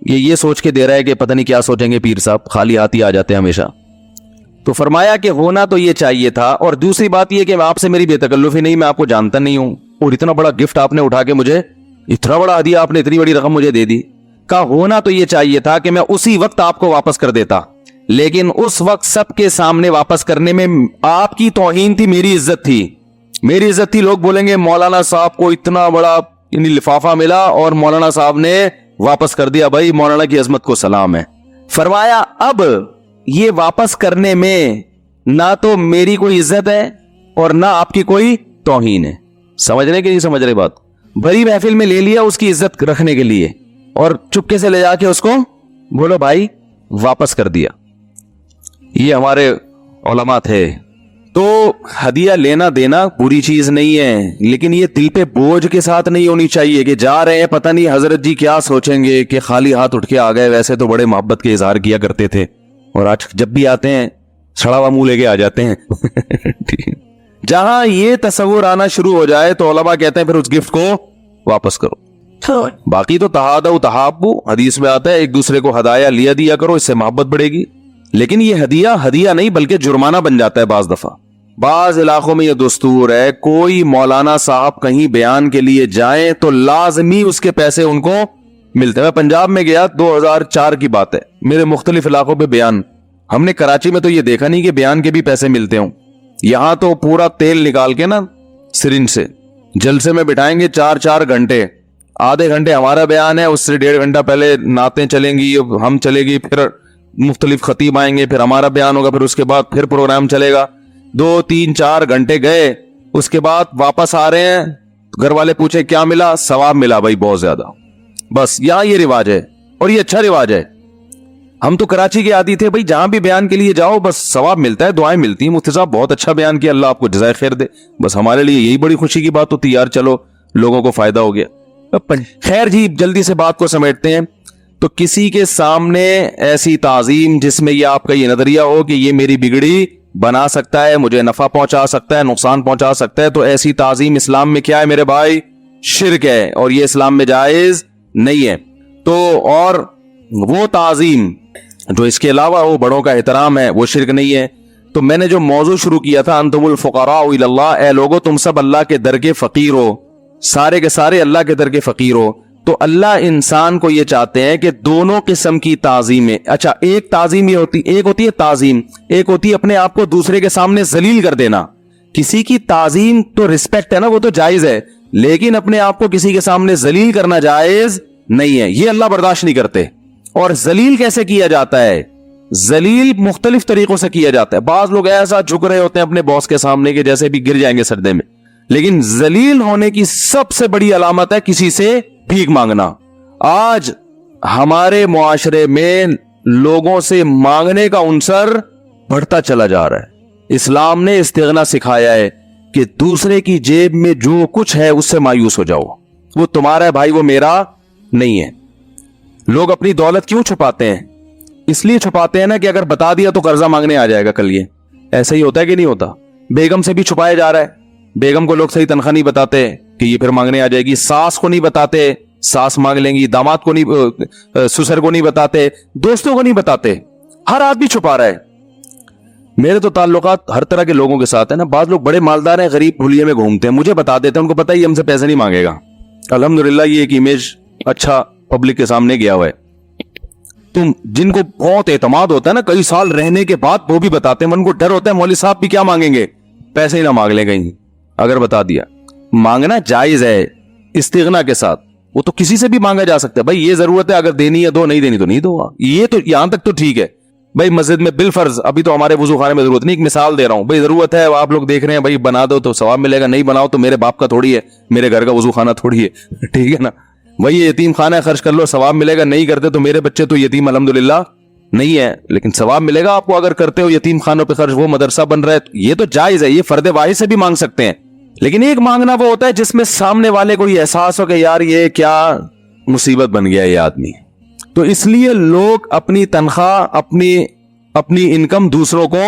یہ سوچ کے دے رہا ہے کہ پتہ نہیں کیا سوچیں گے پیر صاحب, خالی ہاتھ ہی آ جاتے ہیں ہمیشہ. تو فرمایا کہ ہونا تو یہ چاہیے تھا. اور دوسری بات یہ کہ آپ سے میری بے تکلفی نہیں, میں آپ کو جانتا نہیں ہوں, اور اتنا بڑا گفٹ آپ نے اٹھا کے مجھے, اتنا بڑا ہدیہ آپ نے, اتنی بڑی رقم مجھے دے دی. کہا ہونا تو یہ چاہیے تھا کہ میں اسی وقت آپ کو واپس کر دیتا, لیکن اس وقت سب کے سامنے واپس کرنے میں آپ کی توہین تھی, میری عزت تھی. میری عزت تھی, لوگ بولیں گے مولانا صاحب کو اتنا بڑا یعنی لفافہ ملا اور مولانا صاحب نے واپس کر دیا. بھائی مولانا کی عظمت کو سلام ہے. فرمایا اب یہ واپس کرنے میں نہ تو میری کوئی عزت ہے اور نہ آپ کی کوئی توہین ہے. سمجھ رہے کہ نہیں سمجھ رہے بات؟ بھری محفل میں لے لیا اس کی عزت رکھنے کے لیے, اور چپکے سے لے جا کے اس کو بولو بھائی واپس کر دیا. یہ ہمارے علماء تھے. تو ہدیہ لینا دینا بری چیز نہیں ہے, لیکن یہ دل پہ بوجھ کے ساتھ نہیں ہونی چاہیے کہ جا رہے ہیں پتہ نہیں حضرت جی کیا سوچیں گے کہ خالی ہاتھ اٹھ کے آ گئے, ویسے تو بڑے محبت کے اظہار کیا کرتے تھے اور آج جب بھی آتے ہیں سڑا ہوا منہ لے کے آ جاتے ہیں. جہاں یہ تصور آنا شروع ہو جائے تو علماء کہتے ہیں پھر اس گفٹ کو واپس کرو. باقی تو تہادوا تحابوا حدیث میں آتا ہے, ایک دوسرے کو ہدایہ لیا دیا کرو, اس سے محبت بڑھے گی. لیکن یہ ہدیہ نہیں بلکہ جرمانہ بن جاتا ہے بعض دفعہ. بعض علاقوں میں یہ دستور ہے, کوئی مولانا صاحب کہیں بیان کے لیے جائیں تو لازمی اس کے پیسے ان کو ملتے ہیں. میں پنجاب میں گیا 2004 کی بات ہے, میرے مختلف علاقوں پہ بیان, ہم نے کراچی میں تو یہ دیکھا نہیں کہ بیان کے بھی پیسے ملتے ہوں. یہاں تو پورا تیل نکال کے نا سرنج سے جلسے میں بٹھائیں گے 4 گھنٹے, آدھے گھنٹے ہمارا بیان ہے, اس سے 1.5 گھنٹہ پہلے نعتیں چلیں گی, ہم چلے گی, پھر مختلف خطیب آئیں گے, پھر ہمارا بیان ہوگا, پھر اس کے بعد پھر پروگرام چلے گا. 2 3 4 گھنٹے گئے, اس کے بعد واپس آ رہے ہیں, گھر والے پوچھے کیا ملا, ثواب ملا بھائی بہت زیادہ. بس یہاں یہ رواج ہے اور یہ اچھا رواج ہے. ہم تو کراچی کے عادی تھے بھائی, جہاں بھی بیان کے لیے جاؤ بس ثواب ملتا ہے, دعائیں ملتی ہیں, مفتی صاحب بہت اچھا بیان کیا, اللہ آپ کو جزائے خیر دے. بس ہمارے لیے یہی بڑی خوشی کی بات ہوتی, یار چلو لوگوں کو فائدہ ہو گیا. خیر جی, جلدی سے بات کو سمیٹتے ہیں. تو کسی کے سامنے ایسی تعظیم جس میں یہ آپ کا یہ نظریہ ہو کہ یہ میری بگڑی بنا سکتا ہے, مجھے نفع پہنچا سکتا ہے, نقصان پہنچا سکتا ہے, تو ایسی تعظیم اسلام میں کیا ہے میرے بھائی؟ شرک ہے, اور یہ اسلام میں جائز نہیں ہے. تو اور وہ تعظیم جو اس کے علاوہ وہ بڑوں کا احترام ہے وہ شرک نہیں ہے. تو میں نے جو موضوع شروع کیا تھا انتم الفقراء الی اللہ, اے لوگو تم سب اللہ کے در کے فقیر ہو, سارے کے سارے اللہ کے در کے فقیر ہو. تو اللہ انسان کو یہ چاہتے ہیں کہ دونوں قسم کی تعظیمیں. اچھا ایک تعظیم یہ ہوتی, ایک ہوتی ہے تعظیم, ایک ہوتی ہے اپنے آپ کو دوسرے کے سامنے ذلیل کر دینا. کسی کی تعظیم تو رسپیکٹ ہے نا, وہ تو جائز ہے, لیکن اپنے آپ کو کسی کے سامنے ذلیل کرنا جائز نہیں ہے, یہ اللہ برداشت نہیں کرتے. اور ذلیل کیسے کیا جاتا ہے؟ ذلیل مختلف طریقوں سے کیا جاتا ہے. بعض لوگ ایسا جھک رہے ہوتے ہیں اپنے باس کے سامنے کہ جیسے بھی گر جائیں گے سجدے میں, لیکن ذلیل ہونے کی سب سے بڑی علامت ہے کسی سے بھیک مانگنا. آج ہمارے معاشرے میں لوگوں سے مانگنے کا عنصر بڑھتا چلا جا رہا ہے. اسلام نے استغنا سکھایا ہے کہ دوسرے کی جیب میں جو کچھ ہے اس سے مایوس ہو جاؤ, وہ تمہارا ہے بھائی, وہ میرا نہیں ہے. لوگ اپنی دولت کیوں چھپاتے ہیں؟ اس لیے چھپاتے ہیں نا کہ اگر بتا دیا تو قرضہ مانگنے آ جائے گا کل. یہ ایسا ہی ہوتا ہے کہ نہیں ہوتا؟ بیگم سے بھی چھپایا جا رہا ہے. بیگم کو لوگ صحیح تنخواہ نہیں بتاتے کہ یہ پھر مانگنے آ جائے گی. ساس کو نہیں بتاتے, ساس مانگ لیں گی. داماد کو نہیں, سسر کو نہیں بتاتے, دوستوں کو نہیں بتاتے. ہر آدمی چھپا رہا ہے. میرے تو تعلقات ہر طرح کے لوگوں کے ساتھ ہیں نا. بعض لوگ بڑے مالدار ہیں, غریب بھولیے میں گھومتے ہیں, مجھے بتا دیتے ہیں, ان کو پتا ہی ہم سے پیسے نہیں مانگے گا. الحمدللہ یہ ایک امیج اچھا پبلک کے سامنے گیا ہوا ہے. تم جن کو بہت اعتماد ہوتا ہے نا کئی سال رہنے کے بعد, وہ بھی بتاتے ہیں. ان کو ڈر ہوتا ہے مولوی صاحب بھی کیا مانگیں گے, پیسے ہی نہ مانگ لیں کہیں. اگر بتا دیا, مانگنا جائز ہے استغنا کے ساتھ. وہ تو کسی سے بھی مانگا جا سکتا ہے. بھائی یہ ضرورت ہے, اگر دینی ہے دو, نہیں دینی تو نہیں دو. یہ تو یہاں تک تو ٹھیک ہے. بھائی مسجد میں بالفرض, ابھی تو ہمارے وضو خانے میں ضرورت نہیں, ایک مثال دے رہا ہوں. بھائی ضرورت ہے, آپ لوگ دیکھ رہے ہیں, بھائی بنا دو تو ثواب ملے گا, نہیں بناؤ تو میرے باپ کا تھوڑی ہے, میرے گھر کا وضو خانہ تھوڑی ہے. ٹھیک ہے نا؟ بھائی یہ یتیم خانہ خرچ کر لو, ثواب ملے گا. نہیں کرتے تو میرے بچے تو یتیم الحمدللہ نہیں ہے, لیکن ثواب ملے گا آپ کو اگر کرتے ہو یتیم خانوں پہ خرچ. وہ مدرسہ بن رہا ہے, یہ تو جائز ہے. یہ فرد واحد سے بھی مانگ سکتے ہیں. لیکن ایک مانگنا وہ ہوتا ہے جس میں سامنے والے کو یہ احساس ہو کہ یار یہ کیا مصیبت بن گیا یہ آدمی. تو اس لیے لوگ اپنی تنخواہ, اپنی انکم دوسروں کو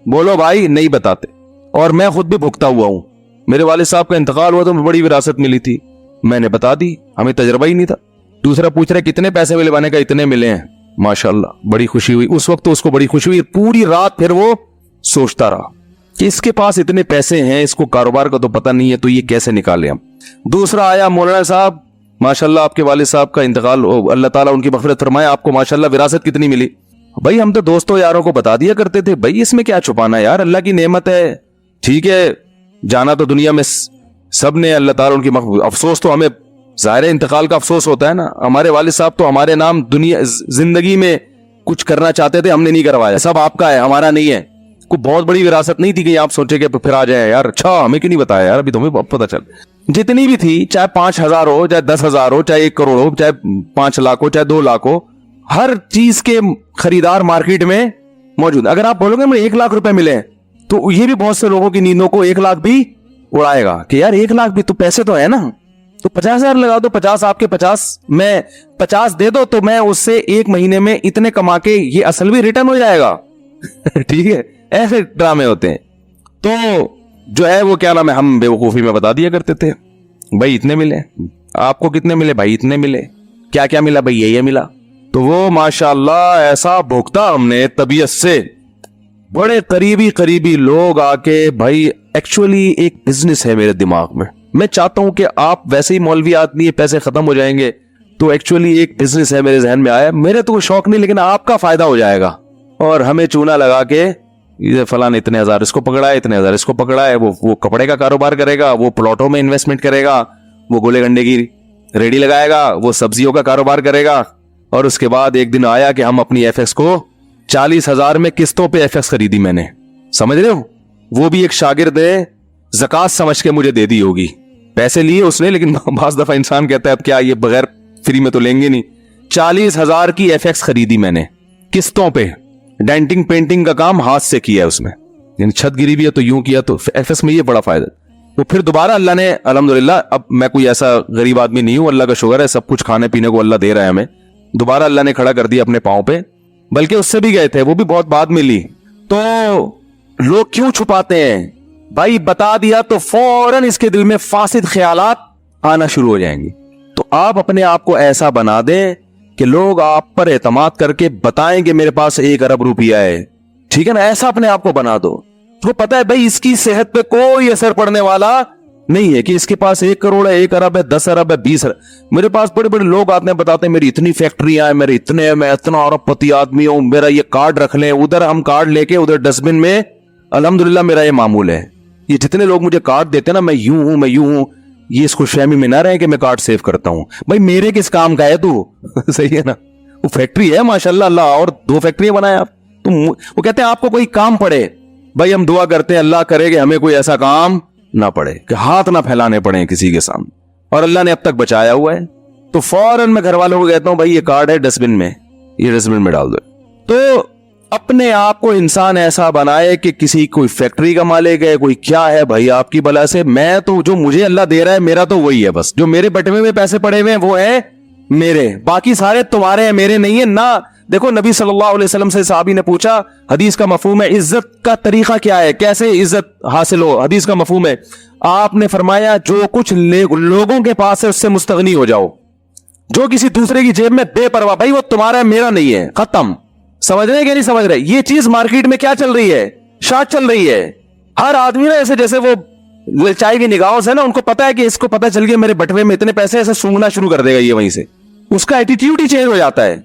بولو بھائی نہیں بتاتے. اور میں خود بھی بھگتا ہوا ہوں. میرے والد صاحب کا انتقال ہوا تو بڑی وراثت ملی تھی, میں نے بتا دی, ہمیں تجربہ ہی نہیں تھا. دوسرا پوچھ رہے کتنے پیسے ملے, بانے کا اتنے ملے ہیں. ماشاءاللہ بڑی خوشی ہوئی اس وقت, تو اس کو بڑی خوشی ہوئی. پوری رات پھر وہ سوچتا رہا کہ اس کے پاس اتنے پیسے ہیں, اس کو کاروبار کا تو پتہ نہیں ہے, تو یہ کیسے نکالے ہم. دوسرا آیا, مولانا صاحب ماشاءاللہ آپ کے والد صاحب کا انتقال, اللہ تعالیٰ ان کی مغفرت فرمائے, آپ کو ماشاءاللہ وراثت کتنی ملی؟ بھائی ہم تو دوستوں یاروں کو بتا دیا کرتے تھے. بھائی اس میں کیا چھپانا ہے یار, اللہ کی نعمت ہے. ٹھیک ہے جانا تو دنیا میں سب نے, اللہ تعالیٰ ان کی افسوس تو ہمیں ظاہر انتقال کا افسوس ہوتا ہے نا. ہمارے والد صاحب تو ہمارے نام دنیا زندگی میں کچھ کرنا چاہتے تھے, ہم نے نہیں کروایا. سب آپ کا ہے, ہمارا نہیں ہے. کوئی بہت بڑی وراثت نہیں تھی کہ آپ سوچے کہ پھر آ جائیں یار, اچھا ہمیں کیوں نہیں بتایا یار, ابھی تمہیں پتہ چل. جتنی بھی تھی, چاہے 5,000 ہو, چاہے 10,000 ہو, چاہے 1 کروڑ ہو, چاہے 5 لاکھ ہو, چاہے 2 لاکھ ہو, ہر چیز کے خریدار مارکیٹ میں موجود. اگر آپ بولو گے مجھے 1 لاکھ روپے ملے, تو یہ بھی بہت سے لوگوں کی نیندوں کو 1 لاکھ بھی اڑائے گا کہ یار 1 لاکھ بھی تو پیسے تو ہے نا, تو 50,000 لگا دو, 50 آپ کے 50 میں 50 دے دو, تو میں اس سے 1 مہینے میں اتنے کما کے یہ اصل بھی ریٹرن ہو جائے گا. ٹھیک ہے, ایسے ڈرامے ہوتے ہیں. تو جو ہے وہ کیا نام ہے, ہم بے وقوفی میں بتا دیا کرتے تھے بھائی اتنے ملے. آپ کو کتنے ملے؟ بھائی اتنے ملے. کیا کیا ملا؟ بھائی یہ ملا. تو وہ ماشاءاللہ ایسا بھوکتا ہم نے طبیعت سے. بڑے قریبی لوگ آ کے, بھائی ایکچولی ایک بزنس ہے میرے دماغ میں, میں چاہتا ہوں کہ آپ ویسے ہی مولوی آدمی ہے, پیسے ختم ہو جائیں گے, تو ایکچولی ایک بزنس ہے میرے ذہن میں آیا. میرے تو کوئی شوق نہیں, لیکن آپ کا فائدہ ہو جائے گا. اور ہمیں چونا لگا کے فلاں اتنے 1,000 اس کو پکڑا ہے, اتنے 1,000 اس کو پکڑا ہے. وہ کپڑے کا کاروبار کرے گا, وہ پلاٹوں میں انویسٹمنٹ کرے گا, وہ گولے گنڈے کی ریڈی لگائے گا, وہ سبزیوں کا کاروبار کرے گا. اور اس کے بعد ایک دن آیا کہ ہم اپنی ایف ایکس کو 40,000 میں قسطوں پہ ایف ایکس خریدی میں نے. سمجھ رہے ہو, وہ بھی ایک شاگرد ہے, زکات سمجھ کے مجھے دے دی ہوگی. پیسے لیے اس نے, لیکن بعض دفعہ انسان کہتا ہے اب کیا یہ بغیر فری میں تو لیں گے نہیں. 40,000 کی ایف ایکس خریدی میں نے قسطوں پہ. ڈینٹنگ پینٹنگ کا کام ہاتھ سے کیا ہے اس میں, یعنی چھت گری بھی ہے تو یوں کیا, تو ایف ایکس میں یہ بڑا فائدہ. تو پھر دوبارہ اللہ نے الحمدللہ, اب میں کوئی ایسا غریب آدمی نہیں ہوں, اللہ کا شکر ہے, سب کچھ کھانے پینے کو اللہ دے رہا ہے ہمیں. دوبارہ اللہ نے کھڑا کر دیا اپنے پاؤں پہ, بلکہ اس سے بھی گئے تھے, وہ بھی بہت بعد میں لی. تو لوگ کیوں چھپاتے ہیں بھائی؟ بتا دیا تو فوراً اس کے دل میں فاسد خیالات آنا شروع ہو جائیں گے. تو آپ اپنے آپ کو ایسا بنا دیں کہ لوگ آپ پر اعتماد کر کے بتائیں کہ میرے پاس 1 ارب روپیہ ہے. ٹھیک ہے نا, ایسا اپنے آپ کو بنا دو. تو پتہ ہے بھائی اس کی صحت پہ کوئی اثر پڑنے والا نہیں ہے کہ اس کے پاس 1 کروڑ ہے, 1 ارب ہے, 10 ارب ہے, 20 ارب. میرے پاس بڑے بڑے لوگ آتے ہیں, بتاتے ہیں میری اتنی فیکٹریاں ہیں, میرے اتنے ہیں, میں اتنا ارب پتی آدمی ہوں, میرا یہ کارڈ رکھ لیں. ادھر ہم کارڈ لے کے ادھر ڈسٹ بن میں, الحمدللہ میرا یہ معمول ہے. یہ جتنے لوگ مجھے کارڈ دیتے ہیں نا, میں یوں ہوں, میں یوں ہوں, یہ اس خوش فہمی میں نہ رہے کہ میں کارڈ سیو کرتا ہوں. بھائی میرے کس کام کا ہے تو صحیح ہے نا. وہ فیکٹری ہے ماشاءاللہ, اللہ اور 2 فیکٹریاں بنائے آپ. تو وہ کہتے ہیں آپ کو کوئی کام پڑے, بھائی ہم دعا کرتے ہیں اللہ کرے کہ ہمیں کوئی ایسا کام نہ پڑے کہ ہاتھ نہ پھیلانے پڑے کسی کے سامنے, اور اللہ نے اب تک بچایا ہوا ہے. تو فوراً میں گھر والوں کو کہتا ہوں بھائی یہ کارڈ ہے ڈسٹ بن میں, یہ ڈسٹ بن میں ڈال دو. تو اپنے آپ کو انسان ایسا بنائے کہ کسی کوئی فیکٹری کا مالک ہے, کوئی کیا ہے, بھائی آپ کی بلا سے میں تو, جو مجھے اللہ دے رہا ہے میرا تو وہی ہے بس, جو میرے بٹوے میں پیسے پڑے ہوئے ہیں وہ ہے میرے, باقی سارے تمہارے ہیں میرے نہیں ہے نا. دیکھو نبی صلی اللہ علیہ وسلم سے صحابی نے پوچھا, حدیث کا مفہوم ہے عزت کا طریقہ کیا ہے, کیسے عزت حاصل ہو, حدیث کا مفہوم ہے. آپ نے فرمایا جو کچھ لوگوں کے پاس ہے اس سے مستغنی ہو جاؤ, جو کسی دوسرے کی جیب میں بے پرواہ, بھائی وہ تمہارا ہے میرا نہیں ہے, ختم. سمجھ رہے ہیں کہ نہیں سمجھ رہے؟ یہ چیز مارکیٹ میں کیا چل رہی ہے, شاٹ چل رہی ہے. ہر آدمی نا ایسے جیسے وہ چائے کی نگاہوں سے نا, ان کو پتا ہے کہ اس کو پتا چل گیا میرے بٹوے میں اتنے پیسے, ایسے سونگنا شروع کر دے گا یہ, وہیں سے اس کا ایٹیٹیوڈ ہی چینج ہو جاتا ہے.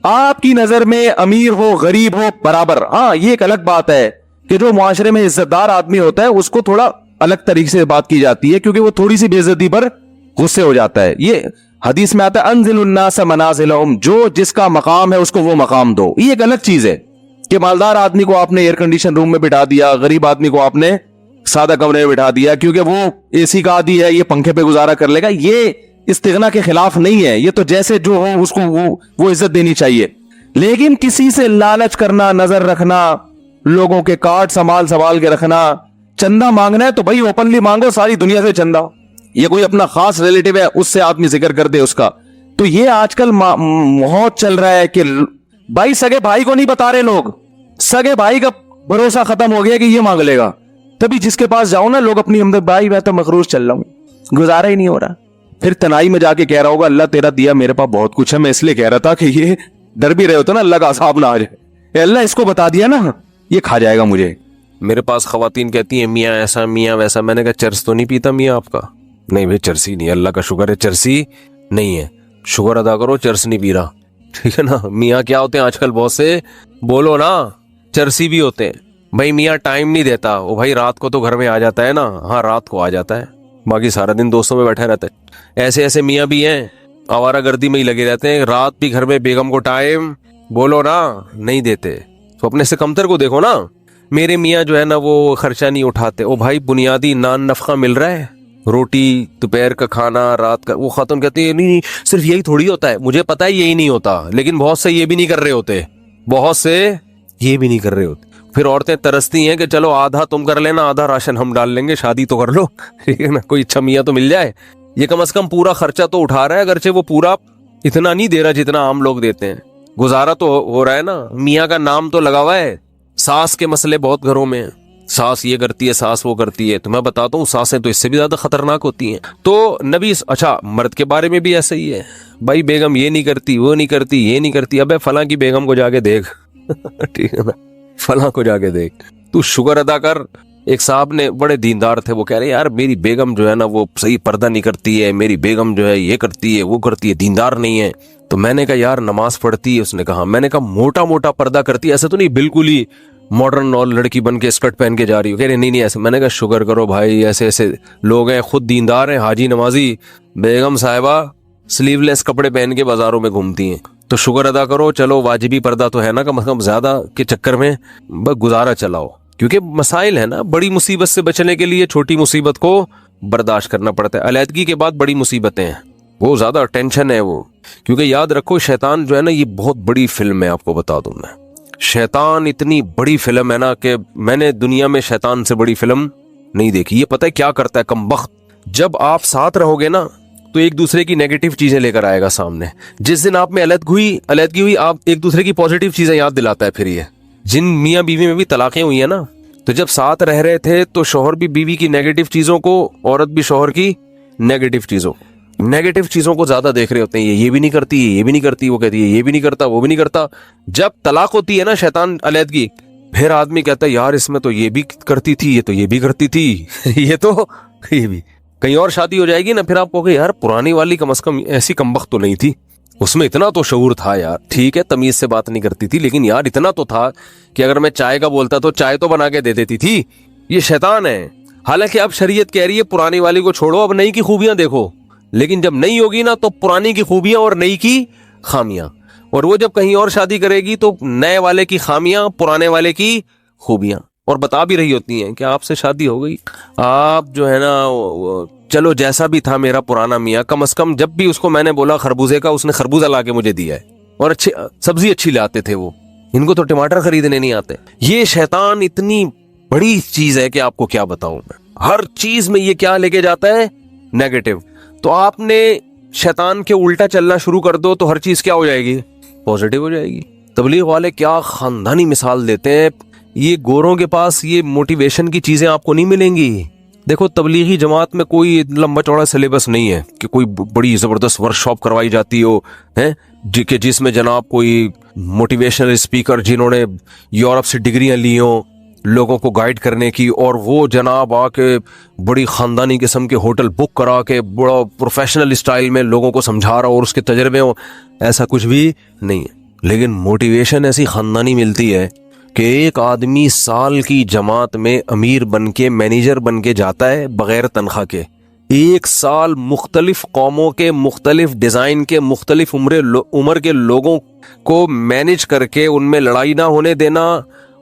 آپ کی نظر میں امیر ہو غریب ہو برابر. ہاں یہ ایک الگ بات ہے کہ جو معاشرے میں عزت دار آدمی ہوتا ہے اس کو تھوڑا الگ طریقے سے بات کی جاتی ہے, کیونکہ وہ تھوڑی سی بے عزتی پر غصے ہو جاتا ہے. یہ حدیث میں آتا ہے انزل الناس منازلہم, جو جس کا مقام ہے اس کو وہ مقام دو. یہ ایک الگ چیز ہے کہ مالدار آدمی کو آپ نے ایئر کنڈیشن روم میں بٹھا دیا, غریب آدمی کو آپ نے سادہ کمرے میں بٹھا دیا کیونکہ وہ اے سی کا عادی ہے, یہ پنکھے پہ گزارا کر لے گا. یہ استغنا کے خلاف نہیں ہے, یہ تو جیسے جو ہو اس کو وہ عزت دینی چاہیے. لیکن کسی سے لالچ کرنا, نظر رکھنا, لوگوں کے کارڈ سنبھال کے رکھنا, چندہ مانگنا ہے تو بھائی اوپنلی مانگو ساری دنیا سے چندہ. یہ کوئی اپنا خاص ریلیٹیو ہے اس سے آدمی ذکر کر دے اس کا. تو یہ آج کل بہت چل رہا ہے کہ بھائی سگے بھائی کو نہیں بتا رہے لوگ, سگے بھائی کا بھروسہ ختم ہو گیا کہ یہ مانگ لے گا. تبھی جس کے پاس جاؤ نا لوگ اپنی ہمدرد, بھائی میں تو مخروج چل رہا ہوں, گزارا ہی نہیں ہو رہا. پھر تنائی میں جا کے کہہ رہا ہوگا اللہ تیرا دیا میرے پاس بہت کچھ ہے, میں اس لیے کہہ رہا تھا کہ یہ ڈر بھی رہے ہوتے نا اللہ کا عذاب نہ آ جائے, اللہ اس کو بتا دیا نا یہ کھا جائے گا مجھے. میرے پاس خواتین کہتی ہیں میاں ایسا میاں ویسا. میں نے کہا چرس تو نہیں پیتا میاں آپ کا؟ نہیں بھائی چرسی نہیں, اللہ کا شکر ہے چرسی نہیں ہے, شکر ادا کرو چرس نہیں پی رہا, ٹھیک ہے نا. میاں کیا ہوتے ہیں آج کل بہت سے, بولو نا, چرسی بھی ہوتے ہیں. بھائی میاں ٹائم نہیں دیتا, وہ بھائی رات کو تو گھر میں آ جاتا ہے نا, ہاں رات کو آ جاتا ہے, باقی سارا دن دوستوں میں بیٹھے رہتا ہے. ایسے ایسے میاں بھی ہیں آوارہ گردی میں ہی لگے رہتے ہیں, رات بھی گھر میں بیگم کو ٹائم بولو نا نہیں دیتے. تو اپنے سے کمتر کو دیکھو نا. میرے میاں جو ہے نا وہ خرچہ نہیں اٹھاتے. او بھائی بنیادی نان نفقہ مل رہا ہے, روٹی, دوپہر کا کھانا, رات کا, وہ ختم کہتے ہیں نہیں صرف یہی تھوڑی ہوتا ہے. مجھے پتا ہے یہی نہیں ہوتا, لیکن بہت سے یہ بھی نہیں کر رہے ہوتے, بہت سے یہ بھی نہیں کر رہے ہوتے. پھر عورتیں ترستی ہیں کہ چلو آدھا تم کر لینا, آدھا راشن ہم ڈال لیں گے, شادی تو کر لو, ٹھیک ہے نا, کوئی اچھا میاں تو مل جائے. یہ کم از کم پورا خرچہ تو اٹھا رہا ہے, اگرچہ وہ پورا اتنا نہیں دے رہا جتنا عام لوگ دیتے ہیں. گزارا تو ہو رہا ہے نا. میاں کا نام تو لگا ہوا ہے. ساس کے مسئلے بہت گھروں میں ہیں, ساس یہ کرتی ہے, ساس وہ کرتی ہے. تو میں بتاتا ہوں ساسیں تو اس سے بھی زیادہ خطرناک ہوتی ہیں. تو نبی, اچھا مرد کے بارے میں بھی ایسا ہی ہے, بھائی بیگم یہ نہیں کرتی, وہ نہیں کرتی, یہ نہیں کرتی. ابے فلاں کی بیگم کو جا کے دیکھ, ٹھیک ہے نا, فلاں کو جا کے دیکھ, تو شکر ادا کر. ایک صاحب نے بڑے دیندار تھے, وہ کہہ رہے یار میری بیگم جو ہے نا وہ صحیح پردہ نہیں کرتی ہے, میری بیگم جو ہے یہ کرتی ہے وہ کرتی ہے, دیندار نہیں ہے. تو میں نے کہا یار نماز پڑھتی ہے؟ اس نے کہا. میں نے کہا موٹا موٹا پردہ کرتی ہے, ایسا تو نہیں بالکل ہی ماڈرن اور لڑکی بن کے اسکرٹ پہن کے جا رہی ہو؟ کہہ رہے نہیں ایسے. میں نے کہا شکر کرو بھائی, ایسے ایسے لوگ ہیں خود دیندار ہیں, حاجی نمازی, بیگم صاحبہ سلیو لیس کپڑے پہن کے بازاروں میں گھومتی ہیں. تو شکر ادا کرو, چلو واجبی پردہ تو ہے نا, کم از کم زیادہ کے چکر میں گزارا چلاؤ, کیونکہ مسائل ہے نا. بڑی مصیبت سے بچنے کے لیے چھوٹی مصیبت کو برداشت کرنا پڑتا ہے. علیحدگی کے بعد بڑی مصیبتیں ہیں, وہ زیادہ ٹینشن ہے وہ. کیونکہ یاد رکھو شیطان جو ہے نا یہ بہت بڑی فلم ہے, آپ کو بتا دوں میں, شیطان اتنی بڑی فلم ہے نا کہ میں نے دنیا میں شیطان سے بڑی فلم نہیں دیکھی. یہ پتہ ہے کیا کرتا ہے کمبخت, جب آپ ساتھ رہو گے نا تو ایک دوسرے کی نیگیٹو چیزیں لے کر آئے گا سامنے. جس دن آپ میں علیحدگی ہوئی, آپ ایک دوسرے کی پازیٹیو چیزیں یاد دلاتا ہے. پھر یہ جن میاں بیوی میں بھی طلاقیں ہوئی ہیں نا, تو جب ساتھ رہ رہے تھے تو شوہر بھی بیوی کی نیگیٹو چیزوں کو, عورت بھی شوہر کی نیگیٹو چیزوں کو زیادہ دیکھ رہے ہوتے ہیں. یہ بھی نہیں کرتی, یہ بھی نہیں کرتی, وہ کہتی ہے یہ بھی نہیں کرتا, وہ بھی نہیں کرتا. جب طلاق ہوتی ہے نا شیطان علیحدگی, پھر آدمی کہتا ہے یار اس میں تو یہ بھی کرتی تھی, یہ تو یہ بھی کرتی تھی, یہ تو یہ بھی کہیں اور شادی ہو جائے گی نا، پھر آپ کہو گے یار پرانی والی کم از کم ایسی کمبخت تو نہیں تھی، اس میں اتنا تو شعور تھا یار، ٹھیک ہے تمیز سے بات نہیں کرتی تھی لیکن یار اتنا تو تھا کہ اگر میں چائے کا بولتا تو چائے تو بنا کے دے دیتی تھی۔ یہ شیطان ہے۔ حالانکہ اب شریعت کہہ رہی ہے پرانی والی کو چھوڑو، اب نئی کی خوبیاں دیکھو، لیکن جب نئی ہوگی نا تو پرانی کی خوبیاں اور نئی کی خامیاں، اور وہ جب کہیں اور شادی کرے گی تو نئے والے کی خامیاں پرانے والے کی خوبیاں، اور بتا بھی رہی ہوتی ہیں کہ آپ سے شادی ہو گئی، آپ جو ہے نا چلو جیسا بھی تھا میرا پرانا میاں، کم از کم جب بھی اس کو میں نے بولا خربوزے کا، اس نے خربوزہ لا کے مجھے دیا ہے، اور اچھی سبزی اچھی لاتے تھے وہ، ان کو تو ٹماٹر خریدنے نہیں آتے۔ یہ شیطان اتنی بڑی چیز ہے کہ آپ کو کیا بتاؤں میں، ہر چیز میں یہ کیا لے کے جاتا ہے، نیگیٹو۔ تو آپ نے شیطان کے الٹا چلنا شروع کر دو تو ہر چیز کیا ہو جائے گی، پوزیٹو ہو جائے گی۔ تبلیغ والے کیا خاندانی مثال دیتے ہیں، یہ گوروں کے پاس یہ موٹیویشن کی چیزیں آپ کو نہیں ملیں گی۔ دیکھو تبلیغی جماعت میں کوئی لمبا چوڑا سلیبس نہیں ہے کہ کوئی بڑی زبردست ورک شاپ کروائی جاتی ہو کہ جس میں جناب کوئی موٹیویشنل اسپیکر جنہوں نے یورپ سے ڈگریاں لی ہوں لوگوں کو گائیڈ کرنے کی، اور وہ جناب آ کے بڑی خاندانی قسم کے ہوٹل بک کرا کے بڑا پروفیشنل اسٹائل میں لوگوں کو سمجھا رہا ہو اور اس کے تجربے ہوں، ایسا کچھ بھی نہیں ہے۔ لیکن موٹیویشن ایسی خاندانی ملتی ہے کہ ایک آدمی سال کی جماعت میں امیر بن کے مینیجر بن کے جاتا ہے بغیر تنخواہ کے، ایک سال مختلف قوموں کے مختلف ڈیزائن کے مختلف عمر کے لوگوں کو مینیج کر کے ان میں لڑائی نہ ہونے دینا،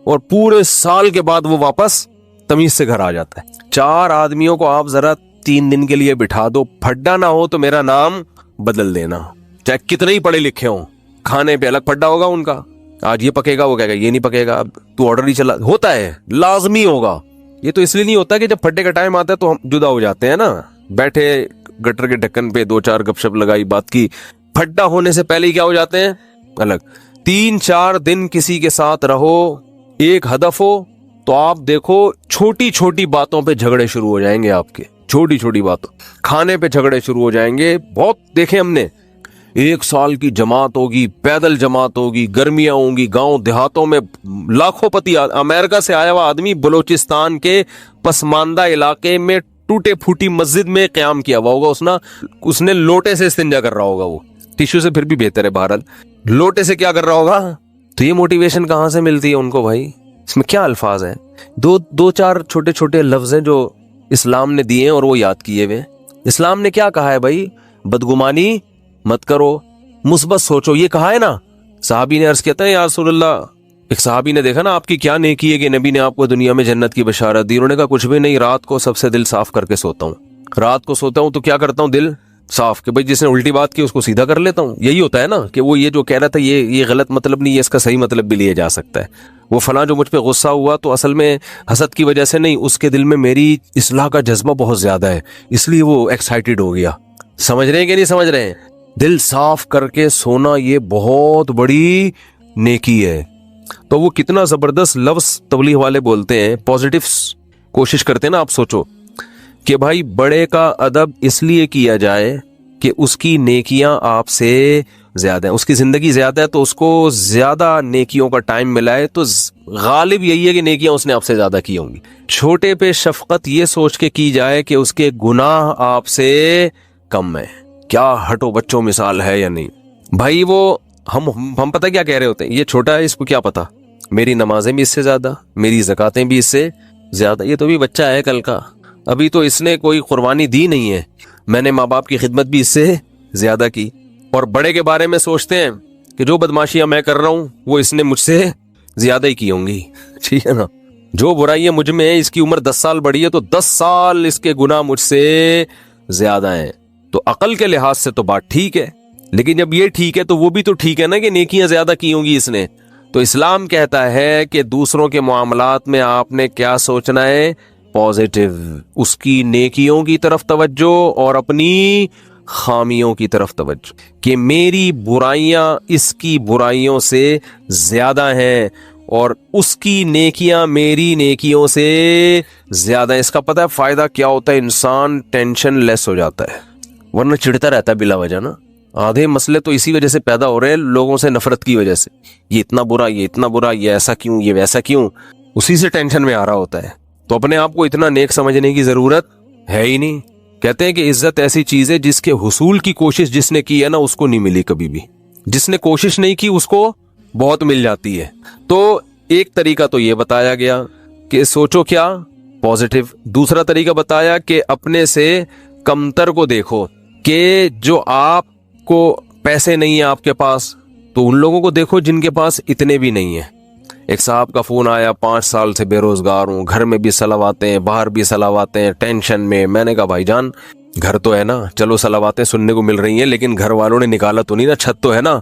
اور پورے سال کے بعد وہ واپس تمیز سے گھر آ جاتا ہے۔ 4 آدمیوں کو آپ ذرا 3 دن کے لیے بٹھا دو، پھڈا نہ ہو تو میرا نام بدل دینا، چاہے کتنے ہی پڑھے لکھے ہوں، کھانے پہ الگ پھڈا ہوگا ان کا، آج یہ پکے گا وہ کہے گا یہ نہیں پکے گا، اب تو آرڈر ہی چلا ہوتا ہے، لازمی ہوگا۔ یہ تو اس لیے نہیں ہوتا کہ جب پھڈے کا ٹائم آتا ہے تو ہم جدا ہو جاتے ہیں نا، بیٹھے گٹر کے ڈھکن پہ 2-4 گپ شپ لگائی، بات کی، پھڈا ہونے سے پہلے ہی کیا ہو جاتے ہیں الگ۔ 3-4 دن کسی کے ساتھ رہو، ایک ہدف ہو تو آپ دیکھو چھوٹی چھوٹی باتوں پہ جھگڑے شروع ہو جائیں گے، آپ کے چھوٹی چھوٹی باتوں، کھانے پہ جھگڑے شروع ہو جائیں گے۔ بہت دیکھیں ہم نے، 1 سال کی جماعت ہوگی، پیدل جماعت ہوگی، گرمیاں ہوں گی، گاؤں دیہاتوں میں لاکھوں پتی، امریکہ سے آیا ہوا آدمی بلوچستان کے پسماندہ علاقے میں ٹوٹے پھوٹی مسجد میں قیام کیا ہوا ہوگا، اس نے لوٹے سے استنجا کر رہا ہوگا، وہ ٹیشو سے پھر بھی بہتر ہے، بہرحال لوٹے سے کیا کر رہا ہوگا۔ تو یہ موٹیویشن کہاں سے ملتی ہے ان کو بھائی؟ اس میں کیا الفاظ ہیں، 2-4 چھوٹے چھوٹے لفظ ہیں جو اسلام نے دیے ہیں اور وہ یاد کیے ہوئے۔ اسلام نے کیا کہا ہے بھائی؟ بدگمانی مت کرو، مثبت سوچو، یہ کہا ہے نا۔ صحابی نے عرض کیا تھا یا رسول اللہ، ایک صحابی نے دیکھا نا آپ کی کیا نیکی ہے کہ نبی نے آپ کو دنیا میں جنت کی بشارت دی، انہوں نے کہا کچھ بھی نہیں، رات کو سب سے دل صاف کر کے سوتا ہوں، رات کو سوتا ہوں تو کیا کرتا ہوں، دل صاف، کہ بھائی جس نے الٹی بات کی اس کو سیدھا کر لیتا ہوں۔ یہی ہوتا ہے نا کہ وہ یہ جو کہہ رہا تھا یہ غلط مطلب نہیں، یہ اس کا صحیح مطلب بھی لیا جا سکتا ہے۔ وہ فلاں جو مجھ پہ غصہ ہوا تو اصل میں حسد کی وجہ سے نہیں، اس کے دل میں میری اصلاح کا جذبہ بہت زیادہ ہے، اس لیے وہ ایکسائٹیڈ ہو گیا۔ سمجھ رہے ہیں کہ نہیں سمجھ رہے ہیں؟ دل صاف کر کے سونا یہ بہت بڑی نیکی ہے۔ تو وہ کتنا زبردست لفظ تبلیغ والے بولتے ہیں، پازیٹیو کوشش کرتے ہیں نا۔ آپ سوچو کہ بھائی بڑے کا ادب اس لیے کیا جائے کہ اس کی نیکیاں آپ سے زیادہ ہیں، اس کی زندگی زیادہ ہے تو اس کو زیادہ نیکیوں کا ٹائم ملا ہے، تو غالب یہی ہے کہ نیکیاں اس نے آپ سے زیادہ کی ہوں گی۔ چھوٹے پہ شفقت یہ سوچ کے کی جائے کہ اس کے گناہ آپ سے کم ہیں۔ کیا ہٹو بچوں مثال ہے یا نہیں بھائی؟ وہ ہم پتہ کیا کہہ رہے ہوتے ہیں، یہ چھوٹا ہے، اس کو کیا پتا، میری نمازیں بھی اس سے زیادہ، میری زکاتیں بھی اس سے زیادہ، یہ تو بھی بچہ ہے کل کا، ابھی تو اس نے کوئی قربانی دی نہیں ہے، میں نے ماں باپ کی خدمت بھی اس سے زیادہ کی۔ اور بڑے کے بارے میں سوچتے ہیں کہ جو بدماشیاں میں کر رہا ہوں وہ اس نے مجھ سے زیادہ ہی کی ہوں گی، ٹھیک ہے نا۔ جو برائیاں مجھ میں ہیں، اس کی عمر 10 سال بڑی ہے تو 10 سال اس کے گناہ مجھ سے زیادہ ہیں، تو عقل کے لحاظ سے تو بات ٹھیک ہے، لیکن جب یہ ٹھیک ہے تو وہ بھی تو ٹھیک ہے نا کہ نیکیاں زیادہ کی ہوں گی اس نے۔ تو اسلام کہتا ہے کہ دوسروں کے معاملات میں آپ نے کیا سوچنا ہے، پازیٹیو، اس کی نیکیوں کی طرف توجہ اور اپنی خامیوں کی طرف توجہ، کہ میری برائیاں اس کی برائیوں سے زیادہ ہیں اور اس کی نیکیاں میری نیکیوں سے زیادہ ہیں۔ اس کا پتہ ہے فائدہ کیا ہوتا ہے؟ انسان ٹینشن لیس ہو جاتا ہے، ورنہ چڑھتا رہتا ہے بلا وجہ نا۔ آدھے مسئلے تو اسی وجہ سے پیدا ہو رہے ہیں، لوگوں سے نفرت کی وجہ سے، یہ اتنا برا، یہ اتنا برا، یہ ایسا کیوں، یہ ویسا کیوں، اسی سے ٹینشن میں آ رہا ہوتا ہے۔ تو اپنے آپ کو اتنا نیک سمجھنے کی ضرورت ہے ہی نہیں. کہتے ہیں کہ عزت ایسی چیز ہے جس کے حصول کی کوشش جس نے کی ہے نا اس کو نہیں ملی کبھی بھی. جس نے کوشش نہیں کی اس کو بہت مل جاتی ہے. تو ایک طریقہ تو یہ بتایا گیا کہ سوچو کیا پازیٹیو. دوسرا طریقہ بتایا کہ اپنے سے کمتر کو دیکھو, کہ جو آپ کو پیسے نہیں ہیں آپ کے پاس تو ان لوگوں کو دیکھو جن کے پاس اتنے بھی نہیں ہیں. ایک صاحب کا فون آیا, 5 سال سے بے روزگار ہوں, گھر میں بھی سلاواتے ہیں, باہر بھی سلاواتے ہیں, ٹینشن میں. میں نے کہا بھائی جان گھر تو ہے نا, چلو سلاواتیں سننے کو مل رہی ہیں لیکن گھر والوں نے نکالا تو نہیں نا, چھت تو ہے نا.